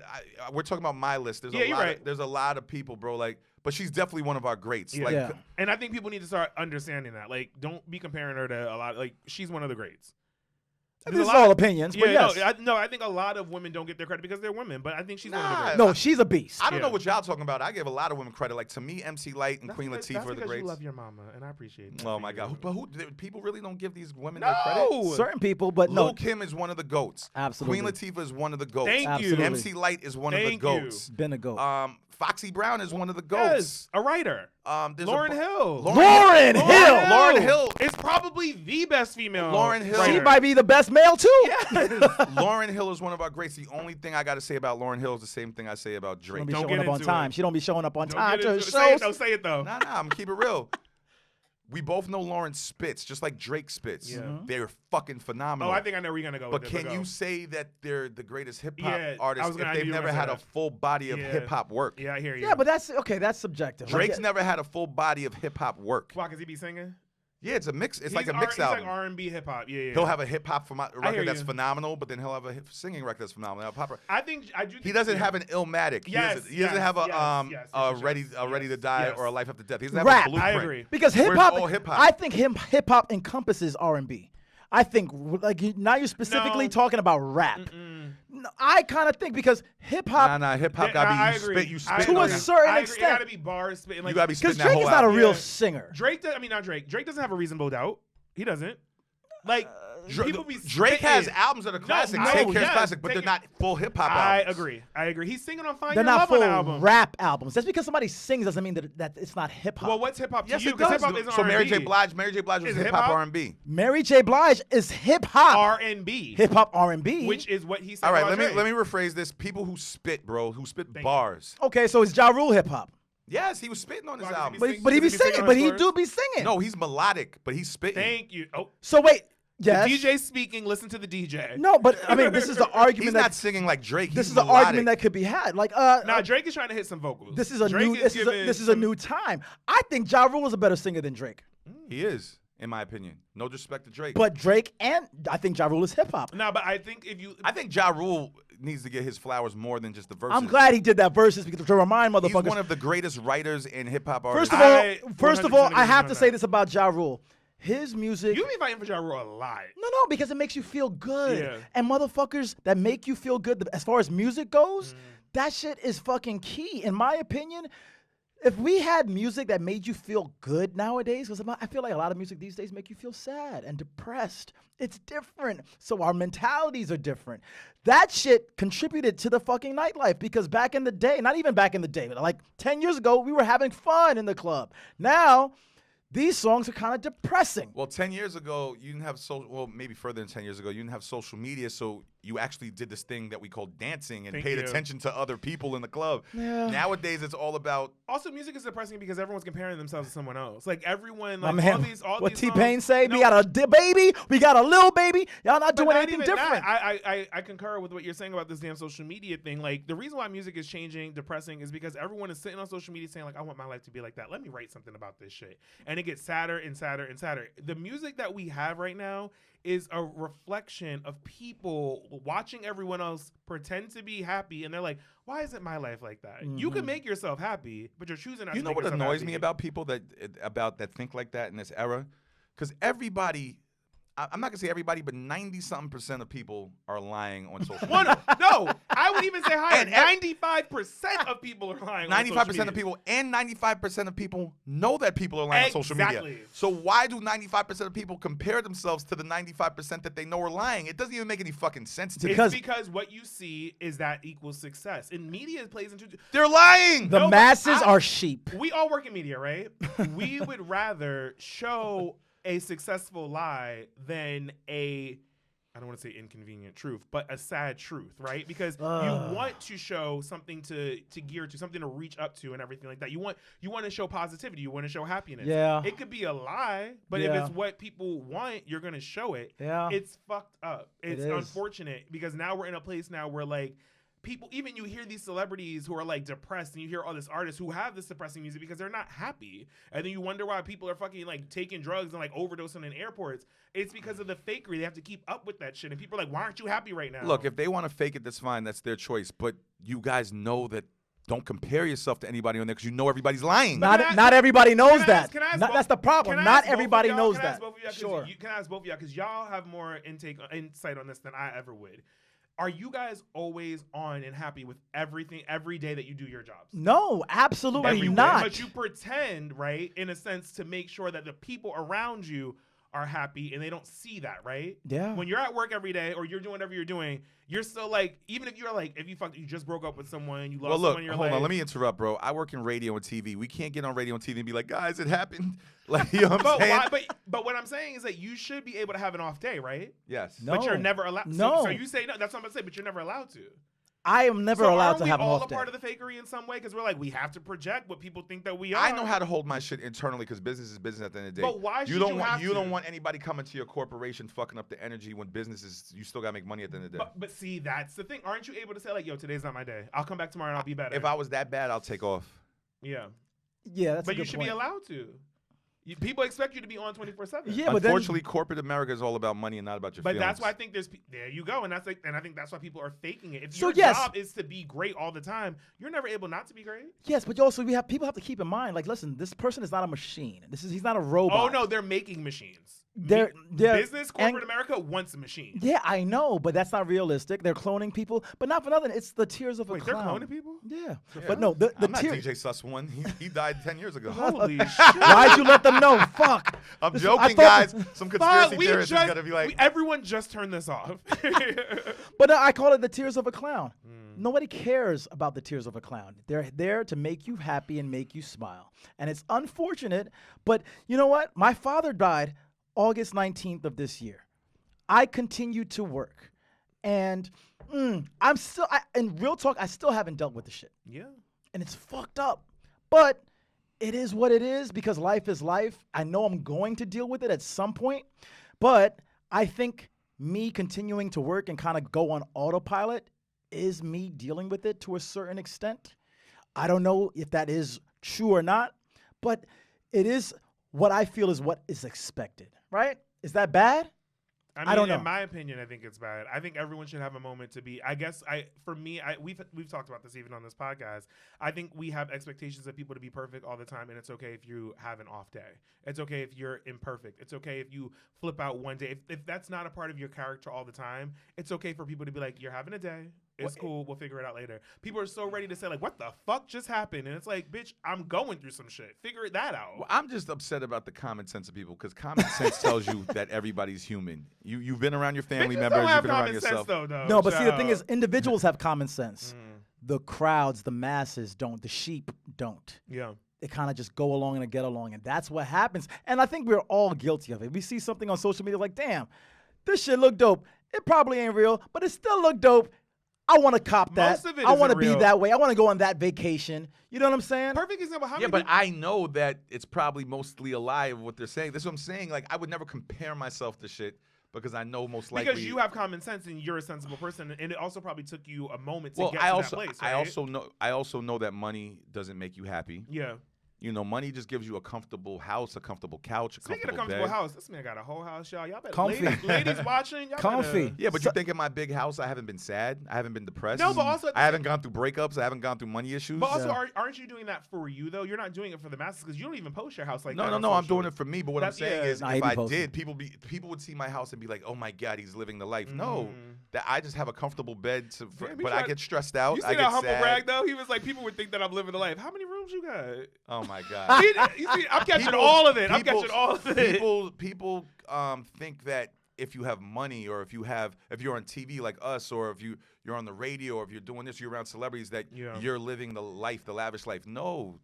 we're talking about my list. There's a lot of people, bro. Like, but she's definitely one of our greats. Yeah. Like, and I think people need to start understanding that. Like, don't be comparing her to a lot. Like, she's one of the greats. This is all opinions, but yes. I think a lot of women don't get their credit because they're women, but I think she's one of the greats. No, she's a beast. I don't know what y'all talking about. I give a lot of women credit. Like, to me, MC Lyte and Queen Latifah are the greats. You love your mama, and I appreciate that. Oh my God, but people really don't give these women their credit. Certain people, but no. Lil' Kim is one of the goats. Absolutely. Queen Latifah is one of the goats. Thank you. MC Lyte is one of the goats. Been a goat. Foxy Brown is one of the goats. Yes, a writer. Lauryn Hill. Lauryn Hill. Lauryn Hill is probably the best female. Lauryn Hill. She might be the best male too. Yes. Lauryn Hill is one of our greats. The only thing I got to say about Lauryn Hill is the same thing I say about Drake. She don't be showing up on time. She don't be showing up on time to her shows. Say it though. Nah, I'm gonna keep it real. We both know Lauren spits, just like Drake spits. Yeah. They're fucking phenomenal. Oh, I think I know where you're gonna go. But can you say that they're the greatest hip hop Yeah, artists if they've never had a full body of hip hop work? Yeah, I hear you. Yeah, but that's okay. That's subjective. Drake's never had a full body of hip hop work. Why? Cause he be singing. Yeah, it's a mix. It's like a mix album. He's like R&B hip hop. Yeah. He'll have a hip hop record that's phenomenal, but then he'll have a singing record that's phenomenal. I do. He doesn't have an Illmatic. Yes, he doesn't have a Ready to Die or a Life After Death. He doesn't have rap. a blueprint. I agree. Because hip hop. I think hip hop encompasses R&B. I think like now you're specifically talking about rap. No, I kind of think because hip hop. Nah, hip hop gotta be you spit to a certain extent. It gotta be bars spitting. Like, you gotta be spitting that whole album. Because Drake is not a real singer. Drake doesn't have a Reasonable Doubt. He doesn't. Like Drake has albums that are classic. Take Care's classic, but they're not full hip hop albums. I agree. He's singing on Find They're Your not Love full album. rap albums. Just because somebody sings doesn't mean that it's not hip hop. Well, what's hip hop to yes, you? it does. Hip-hop isn't So R&B. Mary J. Blige was hip hop R&B. Mary J. Blige is hip hop R&B. Hip hop R&B, which is what he said. All right, let me rephrase this. People who spit, bro, who spit bars. Okay, so it's Ja Rule hip hop. Yes, he was spitting on his album. But he be singing. But he do be singing. No, he's melodic, but he's spitting. Thank you. Oh. So wait. Yes. The DJ speaking, listen to the DJ. No, but I mean, this is the argument. He's not singing like Drake. This is the argument that could be had. Like, Drake is trying to hit some vocals. This is a new time. I think Ja Rule is a better singer than Drake. He is, in my opinion. No disrespect to Drake. But Drake and I think Ja Rule is hip hop. No, but I think I think Ja Rule needs to get his flowers more than just the verses. I'm glad he did that verses because to remind motherfuckers. He's one of the greatest writers in hip hop artists. First of all, I have to say this about Ja Rule. His music. You be fighting for Ja Rule a lot. No, because it makes you feel good. Yeah. And motherfuckers that make you feel good, as far as music goes, that shit is fucking key. In my opinion, If we had music that made you feel good nowadays, because I feel like a lot of music these days make you feel sad and depressed. It's different. So our mentalities are different. That shit contributed to the fucking nightlife because back in the day, not even back in the day, but like 10 years ago, we were having fun in the club. Now, these songs are kind of depressing. Well, 10 years ago, you didn't have maybe further than 10 years ago, you didn't have social media, so you actually did this thing that we call dancing and paid attention to other people in the club. Yeah. Nowadays, it's all about... Also, music is depressing because everyone's comparing themselves to someone else. Like, everyone, My like, man, what T-Pain say? No. We got a baby, we got a little baby. Y'all not doing anything different. I concur with what you're saying about this damn social media thing. Like, the reason why music is changing, depressing, is because everyone is sitting on social media saying, like, I want my life to be like that. Let me write something about this shit. And it gets sadder and sadder and sadder. The music that we have right now is a reflection of people watching everyone else pretend to be happy, and they're like, why isn't my life like that? Mm-hmm. You can make yourself happy, but you're choosing not to make yourself happy. You know what annoys me about people that think like that in this era? Because everybody... I'm not going to say everybody, but 90-something% of people are lying on social media. No, I would even say higher. 95% of people are lying on social media. 95% of people and 95% of people know that people are lying on social media. So why do 95% of people compare themselves to the 95% that they know are lying? It doesn't even make any fucking sense to me. It's because what you see is that equals success. And media plays into... They're lying! The masses are sheep. We all work in media, right? We would rather show a successful lie than I don't want to say inconvenient truth, but a sad truth, right? Because you want to show something to gear to, something to reach up to and everything like that. You want to show positivity. You want to show happiness. Yeah. It could be a lie, but if it's what people want, you're going to show it. Yeah. It's fucked up. It's unfortunate because now we're in a place now where like people, even you hear these celebrities who are like depressed, and you hear all these artists who have this depressing music because they're not happy, and then you wonder why people are fucking like taking drugs and like overdosing in airports. It's because of the fakery. They have to keep up with that shit, and people are like, why aren't you happy right now? Look, if they want to fake it, that's fine. That's their choice. But you guys know that. Don't compare yourself to anybody on there because you know everybody's lying. Not everybody knows that. That's the problem. Not everybody knows that. Sure. Can I ask both of y'all because y'all have more insight on this than I ever would. Are you guys always on and happy with everything every day that you do your jobs? No, absolutely not. But you pretend, right, in a sense, to make sure that the people around you are happy and they don't see that, right? Yeah. When you're at work every day or you're doing whatever you're doing, you're still like, even if you're like, if you just broke up with someone, you lost someone in your life. Hold on, let me interrupt, bro. I work in radio and TV. We can't get on radio and TV and be like, guys, it happened. Like, you know what I'm saying? But what I'm saying is that you should be able to have an off day, right? Yes. No. But you're never allowed. No. So you say no. That's what I'm gonna say. But you're never allowed to. I am never allowed to have an off day. So are we all a part of the fakery in some way? Because we're like, we have to project what people think that we are. I know how to hold my shit internally because business is business at the end of the day. But why should you don't want anybody coming to your corporation fucking up the energy when business is, you still got to make money at the end of the day. But see, that's the thing. Aren't you able to say like, yo, today's not my day. I'll come back tomorrow and I'll be better. If I was that bad, I'll take off. Yeah. Yeah, that's a good point. But you should be allowed to. People expect you to be on 24/7. Yeah, but unfortunately, corporate America is all about money and not about your feelings. But that's why I think there you go, and I think that's why people are faking it. If your job is to be great all the time, you're never able not to be great. Yes, but also people have to keep in mind, like, listen, this person is not a machine. He's not a robot. Oh no, they're making machines. Business corporate America wants a machine. Yeah, I know, but that's not realistic. They're cloning people, but not for nothing. It's the tears of a clown. They're cloning people? Yeah. But no, the I'm not DJ Sus One. He died 10 years ago. Holy shit! Why'd you let them know? Fuck. I'm joking, guys. Some conspiracy theorists is gonna be like, everyone just turned this off. But I call it the tears of a clown. Nobody cares about the tears of a clown. They're there to make you happy and make you smile. And it's unfortunate, but you know what? My father died August 19th of this year. I continue to work. And I'm still, in real talk, I still haven't dealt with the shit. Yeah. And it's fucked up. But it is what it is because life is life. I know I'm going to deal with it at some point. But I think me continuing to work and kind of go on autopilot is me dealing with it to a certain extent. I don't know if that is true or not, but it is what I feel is what is expected, right? Is that bad? I don't know. In my opinion, I think it's bad. I think everyone should have a moment to be. I guess we've talked about this even on this podcast. I think we have expectations of people to be perfect all the time, and it's okay if you have an off day. It's okay if you're imperfect. It's okay if you flip out one day. If that's not a part of your character all the time, it's okay for people to be like, you're having a day. It's cool. We'll figure it out later. People are so ready to say, like, what the fuck just happened? And it's like, bitch, I'm going through some shit. Figure that out. Well, I'm just upset about the common sense of people because common sense tells you that everybody's human. You've been around your family members. You've been around yourself. Though, no, but see, the thing is, individuals have common sense. The crowds, the masses don't. The sheep don't. Yeah. They kind of just go along and get along, and that's what happens. And I think we're all guilty of it. We see something on social media like, damn, this shit look dope. It probably ain't real, but it still look dope. I want to cop that. Most of it I want to be real. that way. I want to go on that vacation. You know what I'm saying? Perfect example. How Yeah, many but I know that it's probably mostly a lie of what they're saying. That's what I'm saying. Like, I would never compare myself to shit because I know most likely. Because you have common sense and you're a sensible person, and it also probably took you a moment to get to that place. Right? I also know that money doesn't make you happy. Yeah. You know, money just gives you a comfortable house, a comfortable couch, a Speaking of comfortable comfortable bed. house, this man got a whole house, y'all. Y'all better, Comfy. ladies watching, y'all Comfy. better. Yeah, but you think in my big house, I haven't been sad. I haven't been depressed. No, but also I haven't gone through breakups. I haven't gone through money issues. But also, aren't you doing that for you though? You're not doing it for the masses because you don't even post your house like that. No. I'm doing it for me. But what I'm That's- saying yeah. is, Nah, if he I posted. did, people would see my house and be like, "Oh my God, he's living the life." No, that I just have a comfortable bed. But I get stressed out. You see I that get humble sad. brag though? He was like, people would think that I'm living the life. How many rooms you got? Oh my God. You see, I'm catching all of it. I'm catching all of it. People think that if you have money or if you're on TV like us or if you're on the radio or if you're doing this, you're around celebrities that you're living the life, the lavish life. No.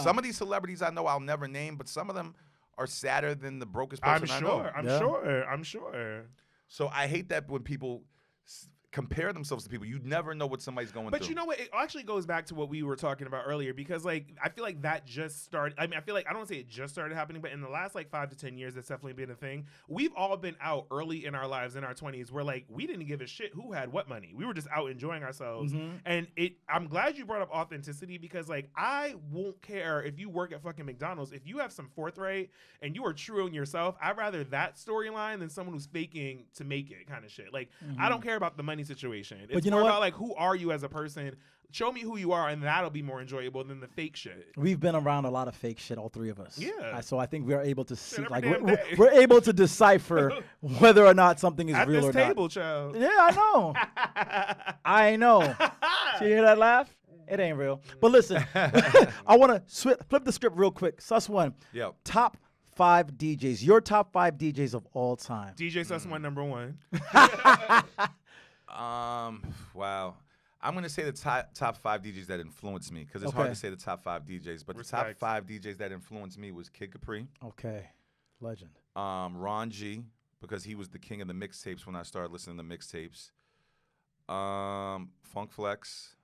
Some of these celebrities I know I'll never name, but some of them are sadder than the brokest person I know. I'm sure. So I hate that when people compare themselves to people. You never know what somebody's going through. But you know what? It actually goes back to what we were talking about earlier because, like, I feel like that just started. I mean, I feel like I don't want to say it just started happening, but in the last like 5 to 10 years, that's definitely been a thing. We've all been out early in our lives in our 20s where like we didn't give a shit who had what money. We were just out enjoying ourselves. And I'm glad you brought up authenticity because like I won't care if you work at fucking McDonald's. If you have some forthright and you are true in yourself, I'd rather that storyline than someone who's faking to make it kind of shit. Like I don't care about the money situation. It's you know more what? about like who are you as a person. Show me who you are, and that'll be more enjoyable than the fake shit. We've been around a lot of fake shit, all three of us. Yeah. So I think we're able to see, every like, damn we're, day. we're able to decipher whether or not something is At real this or table, not. child. Yeah, I know. I know. So you hear that laugh? It ain't real. But listen, I want to flip the script real quick. Sus one. Yep. Top 5 DJs. Your top 5 DJs of all time. DJ Sus One #1. Wow. I'm gonna say the top 5 DJs that influenced me because it's hard to say the top 5 DJs, but Respect. the top 5 DJs that influenced me was Kid Capri, Okay. Legend. Ron G because he was the king of the mixtapes when I started listening to mixtapes, Funk Flex.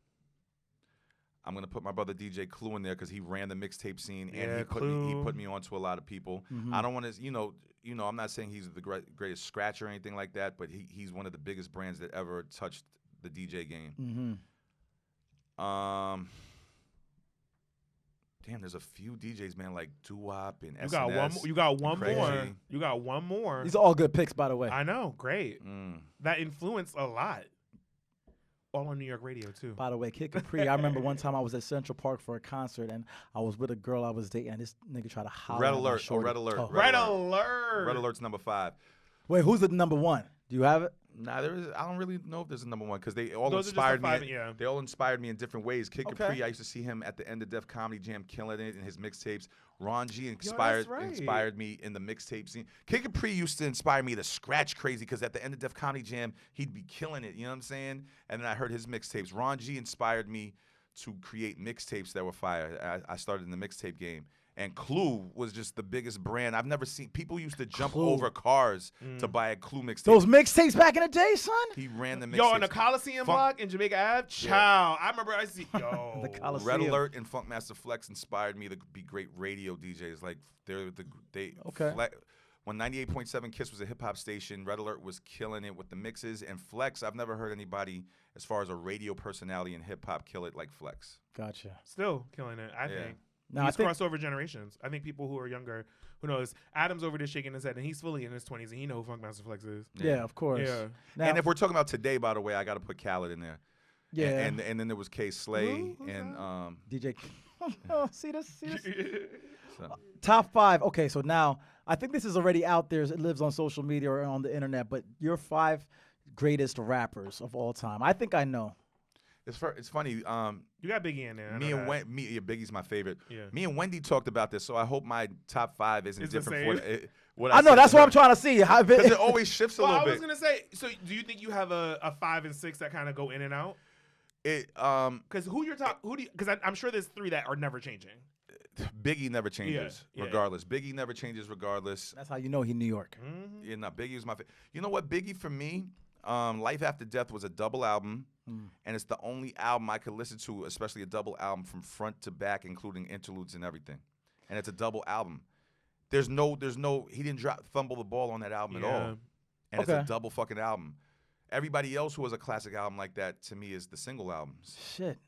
I'm gonna put my brother DJ Clue in there because he ran the mixtape scene and he put me onto a lot of people. I don't want to, you know, I'm not saying he's the greatest scratcher or anything like that, but he's one of the biggest brands that ever touched the DJ game. Damn, there's a few DJs, man, like Doo-Wop and SNS. You got one Crazy. more. You got one more. These are all good picks, by the way. I know. Great. That influenced a lot. All on New York radio too. By the way, Kid Capri, I remember one time I was at Central Park for a concert and I was with a girl I was dating and this nigga tried to holler Red at my Alert. shorty. Red Alert. Oh. Red Alert. Red Alert's number 5. Wait, who's the number 1? Do you have it? Nah, I don't really know if there's a number 1 because they all Those are just inspired the me. 5, yeah. They all inspired me in different ways. Kid Okay. Capri, I used to see him at the End of Def Comedy Jam, killing it in his mixtapes. Ron G inspired me in the mixtape scene. Kid Capri used to inspire me to scratch crazy because at the End of Def Comedy Jam, he'd be killing it. You know what I'm saying? And then I heard his mixtapes. Ron G inspired me to create mixtapes that were fire. I started in the mixtape game. And Clue was just the biggest brand. I've never seen. People used to jump over cars to buy a Clue mixtape. Those mixtapes back in the day, son? He ran the mixtapes. Yo, on the Coliseum block in Jamaica Ave, chow. I remember I see. Yo, The Coliseum. Red Alert and Funkmaster Flex inspired me to be great radio DJs. Like when 98.7 Kiss was a hip hop station, Red Alert was killing it with the mixes. And Flex, I've never heard anybody as far as a radio personality in hip hop kill it like Flex. Gotcha. Still killing it. I think. No, He's crossed over generations. I think people who are younger, who knows? Adam's over there shaking his head, and he's fully in his 20s, and he know who Funkmaster Flex is. Yeah, of course. Yeah. Now, And if we're talking about today, by the way, I got to put Khaled in there. yeah. And then there was K Slay and DJ. Oh, see this? so. Top 5. Okay, so now I think this is already out there. It lives on social media or on the internet. But your 5 greatest rappers of all time? I think I know. It's funny. You got Biggie in there. Biggie's my favorite. Yeah. Me and Wendy talked about this, so I hope my top 5 isn't different for what I know, that's what I'm trying to see. Because it always shifts a little bit. I was gonna say. So, do you think you have a 5 and 6 that kind of go in and out? Because because I'm sure there's 3 that are never changing. Biggie never changes, regardless. Biggie never changes, regardless. That's how you know he New York. Mm-hmm. Yeah, no, Biggie was my favorite. You know what? Biggie for me, Life After Death was a double album, and it's the only album I could listen to, especially a double album from front to back, including interludes and everything. And it's a double album. There's no. He didn't fumble the ball on that album at all, and it's a double fucking album. Everybody else who has a classic album like that, to me, is the single albums. Shit.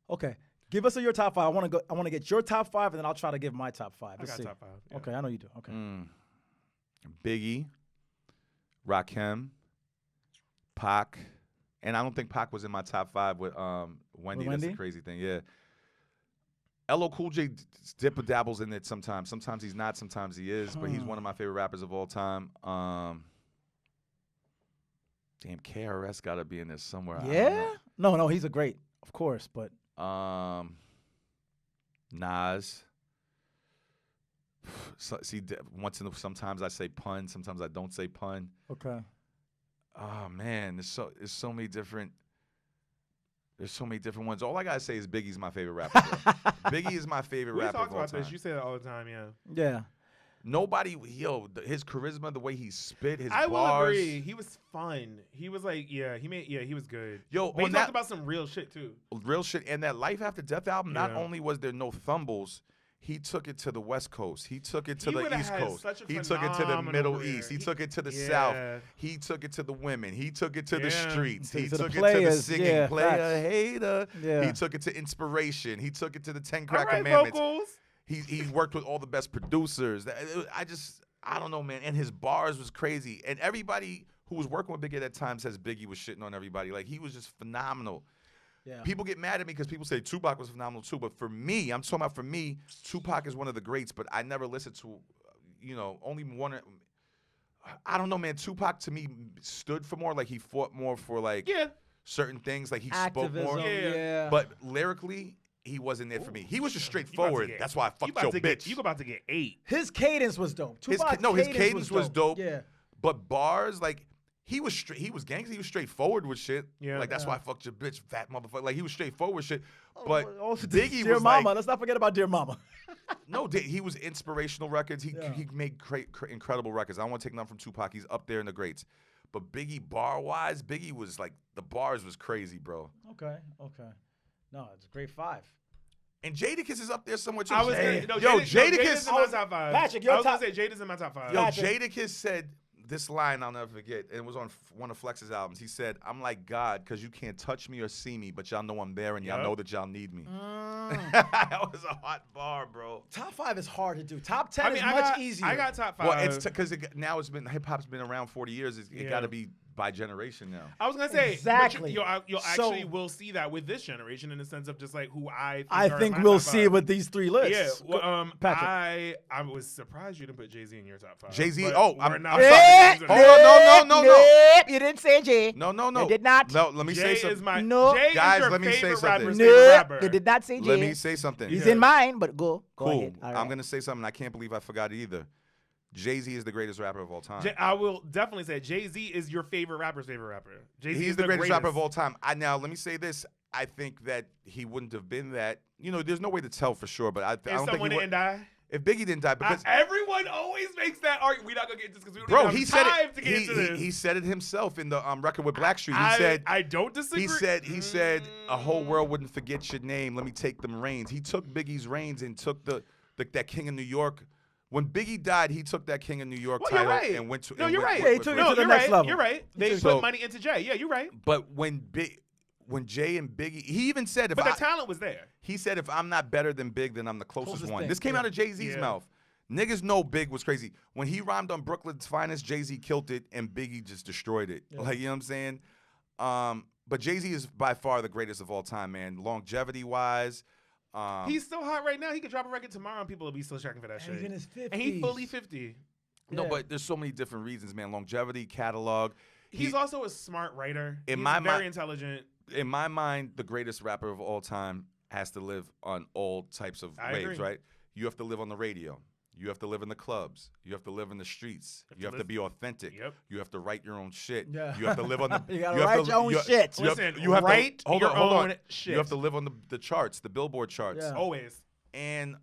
Okay. Give us your top 5. I want to get your top 5, and then I'll try to give my top 5. I got top 5. Yeah. Okay, I know you do. Okay. Biggie, Rakim, Pac, and I don't think Pac was in my top 5 with Wendy. That's the crazy thing. Yeah. LL Cool J dabbles in it sometimes. Sometimes he's not. Sometimes he is. But he's one of my favorite rappers of all time. Damn, KRS got to be in this somewhere. Yeah? No, he's a great, of course, but. Nas. Sometimes I say pun, sometimes I don't say pun. Okay. Oh man, there's so many different ones. All I gotta say is Biggie's my favorite rapper. Biggie is my favorite rapper of all time. We talk about this. You say that all the time, yeah. Yeah. Nobody, his charisma, the way he spit, his bars. I will agree. He was fun. He was like, he was good. But he talked about some real shit too. Real shit. And that Life After Death album, not only was there no fumbles, he took it to the West Coast. He took it to the East Coast. He took it to the Middle East. He took it to the South. He took it to the women. He took it to the streets. He took it to the singing. Player, hater. Yeah. He took it to inspiration. He took it to the 10 Crack Commandments. Vocals. He worked with all the best producers. I don't know, man. And his bars was crazy. And everybody who was working with Biggie at that time says Biggie was shitting on everybody. Like, he was just phenomenal. Yeah. People get mad at me because people say Tupac was phenomenal too. But for me, I'm talking about Tupac is one of the greats. But I never listened to, only one. I don't know, man. Tupac to me stood for more. Like, he fought more for certain things. Like, he spoke more. Yeah. But lyrically, he wasn't there for me. He was just straightforward. That's why I fucked your bitch. You about to get 8. His cadence was dope. His cadence was dope. Yeah. But bars, like, he was gangsta. He was straightforward with shit. Yeah. Like, that's why I fucked your bitch, fat motherfucker. Like, he was straightforward with shit. But Biggie Dear was Mama. like, Let's not forget about Dear Mama. No, he was inspirational records. He made incredible records. I don't want to take nothing from Tupac. He's up there in the greats. But Biggie, bar-wise, Biggie was like, the bars was crazy, bro. Okay. No, it's a great 5. And Jadakiss is up there somewhere too. Jadakiss is in my top 5. Patrick, I was going to say Jada's in my top 5. Jadakiss said this line I'll never forget. And it was on one of Flex's albums. He said, "I'm like God because you can't touch me or see me, but y'all know I'm there and y'all know that y'all need me." That was a hot bar, bro. Top 5 is hard to do. Top 10 is much easier. I got top 5. Well, it's because now hip hop's been around 40 years. It got to be by generation now. I was gonna say exactly. You'll actually will see that with this generation in the sense of just like who I think we'll see it with these 3 lists. Yeah, well, Patrick. I was surprised you didn't put Jay-Z in your top 5. Jay-Z. I'm sorry. No. You didn't say Jay. No. You did not. No, let me say something. Jay guys, is your let me say something. No, you did not say Jay. Let me say something. He's in mine, but go ahead. Right. I'm gonna say something. I can't believe I forgot it either. Jay-Z is the greatest rapper of all time. I will definitely say Jay-Z is your favorite rapper's favorite rapper. Jay-Z He's the greatest rapper of all time. Now, let me say this. I think that he wouldn't have been that. There's no way to tell for sure, but I don't think he didn't die? If Biggie didn't die, because everyone always makes that argument. We're not gonna get this because we don't have time to get into this. He said it himself in the record with Blackstreet. He said, "I don't disagree." He said, "A whole world wouldn't forget your name. Let me take them reins." He took Biggie's reins and took that King of New York. When Biggie died, he took that King of New York title and went to. No, you're right. He took it to the next level. You're right. They put money into Jay. Yeah, you're right. But when Jay and Biggie, he even said, the talent was there. He said, if I'm not better than Big, then I'm the closest one. This came out of Jay-Z's mouth. Niggas know Big was crazy. When he rhymed on Brooklyn's Finest, Jay-Z killed it, and Biggie just destroyed it. Yeah. Like, you know what I'm saying? But Jay-Z is by far the greatest of all time, man. Longevity-wise. He's still hot right now. He could drop a record tomorrow, and people will be still checking for that shit. He's in his 50s. And he's fully 50. No, but there's so many different reasons, man. Longevity, catalog. He's also a smart writer. He's very intelligent. In my mind, the greatest rapper of all time has to live on all types of waves, right? You have to live on the radio. You have to live in the clubs. You have to live in the streets. You have to be authentic. Yep. You have to write your own shit. Yeah. You have to live on the. You gotta write your own shit. Listen, you have write to, hold your on. own shit. You have to live on the charts, the Billboard charts. Yeah. Always. And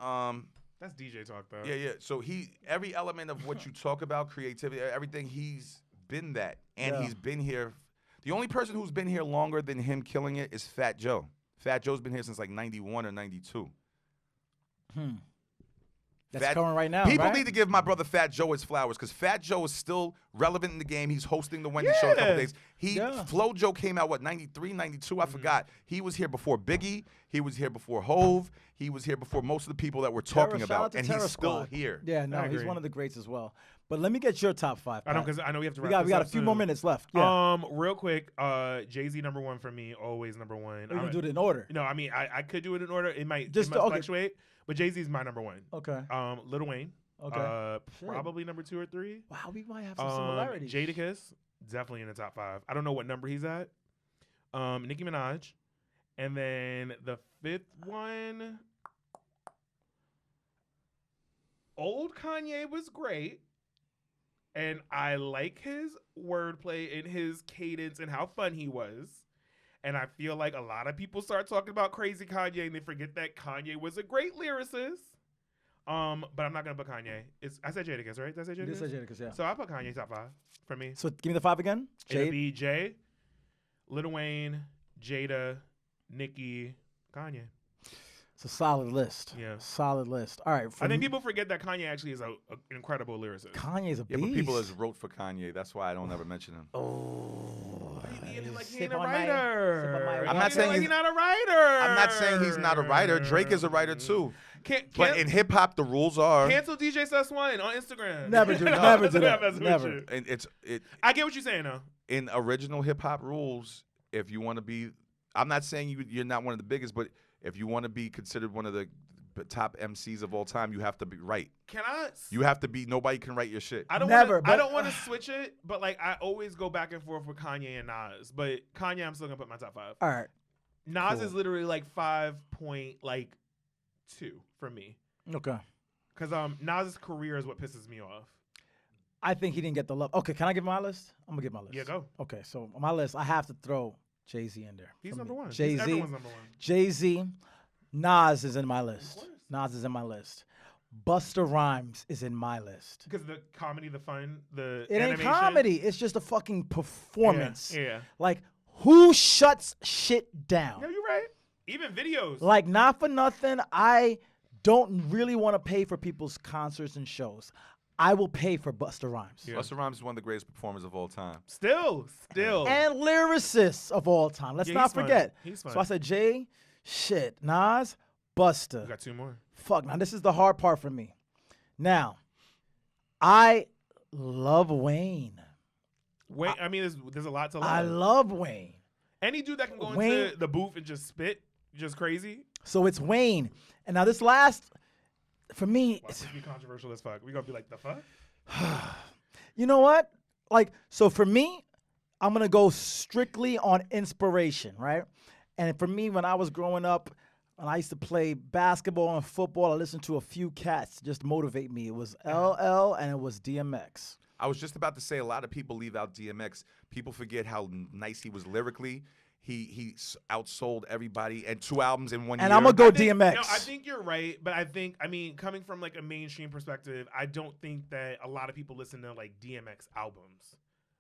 that's DJ talk though. Yeah. So every element of what you talk about, creativity, everything, he's been that, and he's been here. The only person who's been here longer than him killing it is Fat Joe. Fat Joe's been here since like 91 or 92. That's going right now. People right? need to give my brother Fat Joe his flowers because Fat Joe is still relevant in the game. He's hosting the Wendy Show in a couple days. Flo Joe came out, 93, 92? I forgot. He was here before Biggie. He was here before Hove. He was here before most of the people that we're talking about. And he's still here. Yeah, no, he's one of the greats as well. But let me get your top 5. I know, because I know we have to wrap we got a few more minutes left. Yeah. Real quick, Jay-Z #1 for me, always #1. We're going to do it in order. No, I mean, I could do it in order. It might fluctuate. But Jay-Z's my #1. Okay. Lil Wayne. Okay. Probably number 2 or 3. Wow, we might have some similarities. Jadakiss, definitely in the top 5. I don't know what number he's at. Nicki Minaj. And then the 5th one, old Kanye was great. And I like his wordplay and his cadence and how fun he was. And I feel like a lot of people start talking about crazy Kanye and they forget that Kanye was a great lyricist. But I'm not gonna put Kanye. I said Jadakiss, right? Did I say Jadakiss? You said Jadakiss, yeah. So I put Kanye top 5 for me. So give me the 5 again. It'd be Jay, Lil Wayne, Jada, Nicki, Kanye. It's a solid list. Yeah. Solid list. All right. I think people forget that Kanye actually is an incredible lyricist. Kanye's a beast. Yeah, but people has wrote for Kanye. That's why I don't ever mention him. Oh. He ain't a writer. I'm not saying he's not a writer. I'm not saying he's not a writer. Drake is a writer too. But in hip hop, the rules are cancel DJ Sus1 on Instagram. Never do that. Never. And I get what you're saying though. In original hip hop rules, if you want to be, I'm not saying you're not one of the biggest, but if you want to be considered one of the top MCs of all time, you have to be right. You have to be. Nobody can write your shit. I don't want to switch it, but like I always go back and forth with Kanye and Nas. But Kanye, I'm still gonna put my top 5. All right. Nas is literally like 5.2 for me. Okay. Because Nas's career is what pisses me off. I think he didn't get the love. Okay, can I give my list? I'm gonna give my list. Yeah, go. Okay, so on my list, I have to throw Jay-Z in there. He's number 1. Jay-Z. Everyone's number 1. Jay-Z. Nas is in my list. Nas is in my list. Busta Rhymes is in my list. Because the comedy, the fun, the It animation. ain't comedy. It's just a fucking performance. Yeah. Like, who shuts shit down? No, you're right. Even videos. Like, not for nothing, I don't really want to pay for people's concerts and shows. I will pay for Busta Rhymes. Yeah. Busta Rhymes is one of the greatest performers of all time. Still. And lyricists of all time. Let's not forget. He's fun. So I said Jay, Nas, Busta. We got 2 more. Fuck, now this is the hard part for me. Now, I love Wayne. I mean, there's a lot to love. I love Wayne. Any dude that can go into the booth and just spit, just crazy. So it's Wayne. And now this last, for me, it's be controversial as fuck. We gonna be like, the fuck? You know what? Like, so for me, I'm gonna go strictly on inspiration, right? And for me, when I was growing up, when I used to play basketball and football, I listened to a few cats to just motivate me. It was LL and it was DMX. I was just about to say, a lot of people leave out DMX. People forget how nice he was lyrically. He outsold everybody, and 2 albums in 1 year. And I'm going to go DMX. No, I think you're right, but I mean, coming from like a mainstream perspective, I don't think that a lot of people listen to like DMX albums.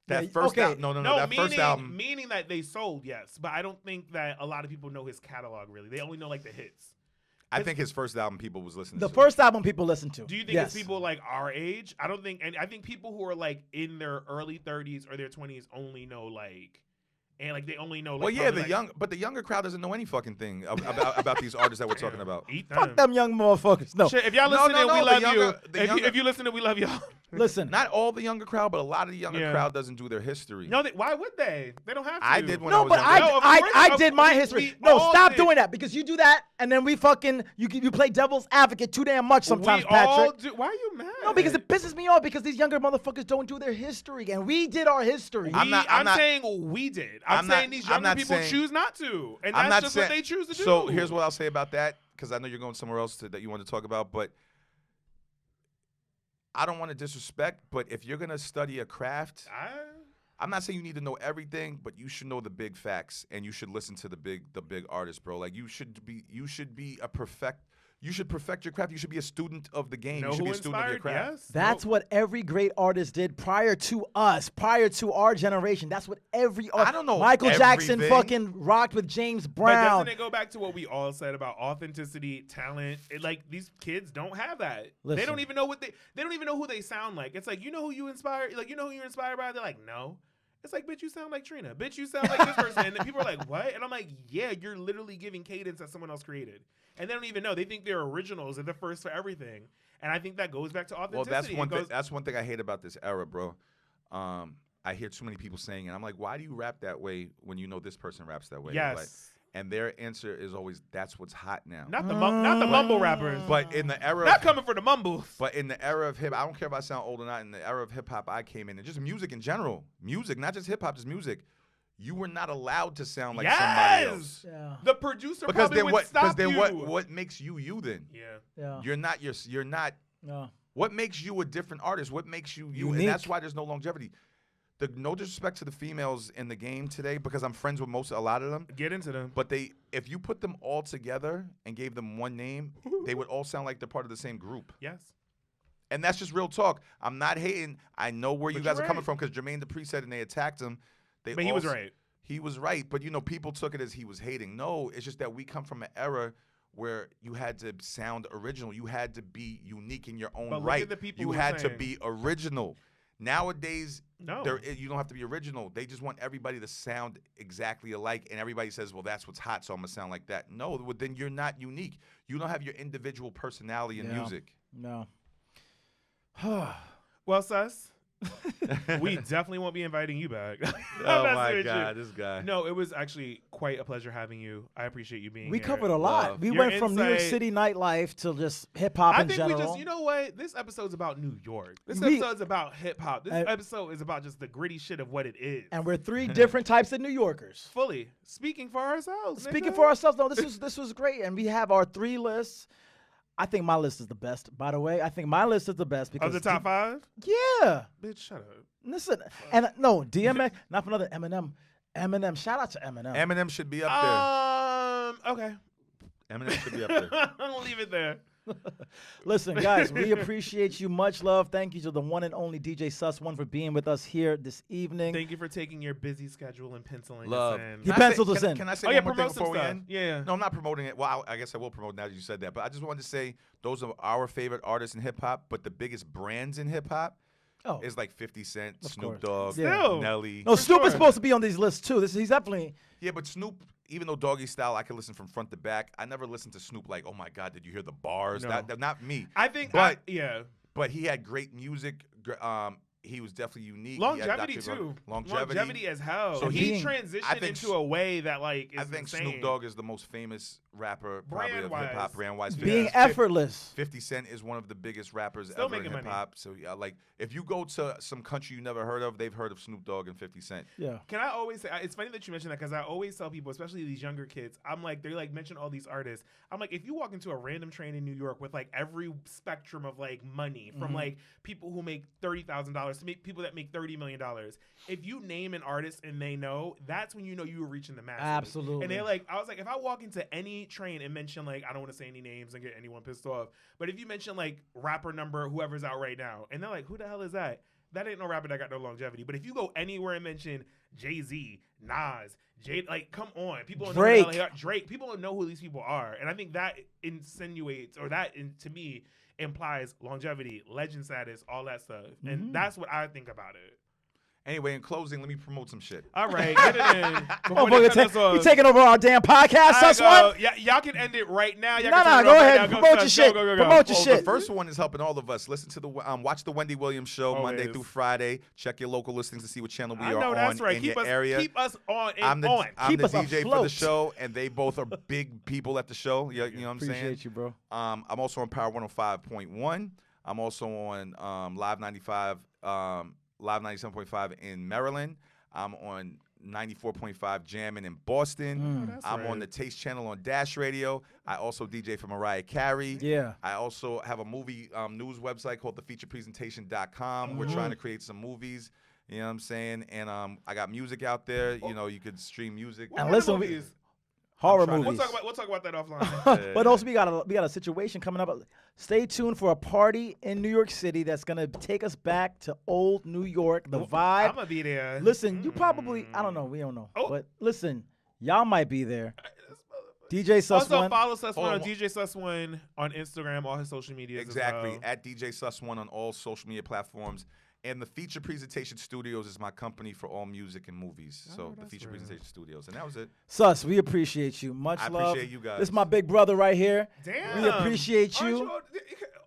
That first album, that first album. Meaning that they sold, yes, but I don't think that a lot of people know his catalog really. They only know like the hits. I think his first album people was listening to. The first album people listened to. Do you think it's people like our age? I don't think, and I think people who are like in their early 30s or their 20s only know like, and like they only know like. Well, yeah, the younger crowd doesn't know any fucking thing about these artists that we're talking about. Fuck them young motherfuckers. No, shit, if y'all listening, we love you. If you listening, we love y'all. Listen, not all the younger crowd, but a lot of the younger crowd doesn't do their history. No, why would they? They don't have to. I did when I was younger. I did my history. No, stop doing that because you do that and then we fucking you play devil's advocate too damn much sometimes, Patrick. Why are you mad? No, because it pisses me off because these younger motherfuckers don't do their history and we did our history. I'm saying we did. I'm saying these younger people choose not to, and that's just what they choose to do. So here's what I'll say about that, because I know you're going somewhere else that you want to talk about, but I don't want to disrespect, but if you're going to study a craft, I'm not saying you need to know everything, but you should know the big facts and you should listen to the big artists, bro. Like you should perfect your craft. You should be a student of the game. You should be a student of your craft. Yes. That's what every great artist did prior to us, prior to our generation. That's what every artist. I don't know. Michael Jackson fucking rocked with James Brown. But doesn't it go back to what we all said about authenticity, talent? Like these kids don't have that. Listen. They don't even know they don't even know who they sound like. It's like, you know who you inspire? Like, you know who you're inspired by? They're like, no. It's like, bitch, you sound like Trina. Bitch, you sound like this person. And then people are like, what? And I'm like, yeah, you're literally giving cadence that someone else created. And they don't even know. They think they're originals and they're first for everything. And I think that goes back to authenticity. Well, that's one thing I hate about this era, bro. I hear too many people saying it. I'm like, why do you rap that way when you know this person raps that way? Yes. Like, and their answer is always, that's what's hot now. Not the mumble rappers. But in the era not coming for the mumbles. But in the era of hip, I don't care if I sound old or not, in the era of hip hop I came in, and just music in general. Music, not just hip hop, just music. You were not allowed to sound like somebody else. Yeah. The producer probably would stop you. Because then what makes you then? Yeah. You're not. No. What makes you a different artist? What makes you you? Unique. And that's why there's no longevity. No disrespect to the females in the game today, because I'm friends with a lot of them. Get into them. But if you put them all together and gave them one name, they would all sound like they're part of the same group. Yes. And that's just real talk. I'm not hating. I know where you guys are coming from, because Jermaine Dupri said and they attacked him. But he was right. He was right. But, people took it as he was hating. No, it's just that we come from an era where you had to sound original. You had to be unique in your own right. You had to be original. Nowadays, you don't have to be original. They just want everybody to sound exactly alike, and everybody says, well, that's what's hot, so I'm going to sound like that. No, well, then you're not unique. You don't have your individual personality in music. No. Well, Sus, we definitely won't be inviting you back. Oh, my God, this guy. No, it was actually quite a pleasure having you. I appreciate you being here. We covered a lot. We went from New York City nightlife to just hip-hop in general. I think you know what? This episode's about New York. This episode's about hip-hop. This episode is about just the gritty shit of what it is. And we're three different types of New Yorkers. Fully. Speaking for ourselves. Speaking for ourselves. No, this was great. And we have our 3 lists. I think my list is the best, by the way. I think my list is the best because of the top 5? Yeah. Bitch, shut up. Listen, and no, DMX, not for another Eminem. Eminem, shout out to Eminem. Eminem should be up there. Okay. Eminem should be up there. I'll leave it there. Listen, guys, we appreciate you. Much love. Thank you to the one and only DJ Sus One for being with us here this evening. Thank you for taking your busy schedule and penciling us in. He penciled us in. Can I say one more thing before we end? Yeah. No, I'm not promoting it. Well, I guess I will promote now that you said that. But I just wanted to say those are our favorite artists in hip-hop, but the biggest brands in hip-hop is like 50 Cent, Snoop Dogg, Nelly. No, Snoop is supposed to be on these lists, too. He's definitely... Yeah, but Snoop, even though Doggy Style, I can listen from front to back, I never listened to Snoop like, oh, my God, did you hear the bars? No. That not me. I think, but he had great music. He was definitely unique. Longevity, too. Longevity as hell. So he transitioned into a way that, like, is I think insane. Snoop Dogg is the most famous rapper probably of hip-hop, brand-wise. Being effortless. 50 Cent is one of the biggest rappers ever in hip-hop. So, yeah, like, if you go to some country you never heard of, they've heard of Snoop Dogg and 50 Cent. Yeah. Can I always say, it's funny that you mentioned that, because I always tell people, especially these younger kids, I'm like, they like mention all these artists. I'm like, if you walk into a random train in New York with like every spectrum of like money, from like people who make $30,000 to people that make $30 million, if you name an artist and they know, that's when you know you were reaching the masses. Absolutely. And they're like, I was like, if I walk into any train and mention, like, I don't want to say any names and get anyone pissed off, but if you mention like rapper number, whoever's out right now, and they're like, who the hell is that? That ain't no rapper that got no longevity. But if you go anywhere and mention Jay-Z, Nas, like, come on. People Drake. Don't know Drake. People don't know who these people are. And I think that insinuates, or that, to me, implies longevity, legend status, all that stuff. And that's what I think about it. Anyway, in closing, let me promote some shit. All right, get it in. You taking over our damn podcast, Sus One? Yeah, y'all can end it right now. No, go ahead. Promote your shit. Promote your shit. The first one is helping all of us. Listen to the watch the Wendy Williams show Monday through Friday. Check your local listings to see what channel we are on that's right. in your area. Keep us on. I'm the keep us DJ afloat. for the show, and they both are big people at the show. You know what I'm saying? Appreciate you, bro. I'm also on Power 105.1. I'm also on Live 95. Live 97.5 in Maryland. I'm on 94.5 Jammin' in Boston. I'm on the Taste Channel on Dash Radio. I also DJ for Mariah Carey. Yeah. I also have a movie news website called thefeaturepresentation.com. We're trying to create some movies. You know what I'm saying? And I got music out there. You know, you could stream music. And listen, horror movies. We'll talk about that offline. But also, we got a situation coming up. Stay tuned for a party in New York City that's gonna take us back to old New York. The vibe. I'm gonna be there. Listen, you probably I don't know. We don't know. But listen, y'all might be there. DJ Sus Also One. follow Sus One on DJ Sus One on Instagram, all his social media. Exactly. At DJ Sus One on all social media platforms. And the Feature Presentation Studios is my company for all music and movies. So the Feature Presentation Studios. And that was it. Sus, we appreciate you. Much love. I appreciate you guys. This is my big brother right here. Damn. We appreciate you.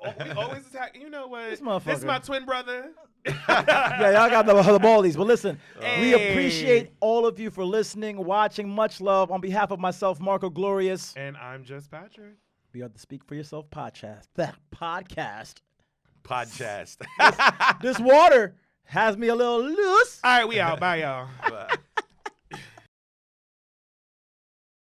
We always attack. You know what? This is my twin brother. Yeah, y'all got the ballies. But listen, we appreciate all of you for listening, watching. Much love. On behalf of myself, Marco Glorious. And I'm just Patrick. We are the Speak for Yourself podcast. That podcast. This water has me a little loose. All right, we out. Bye, y'all. Bye.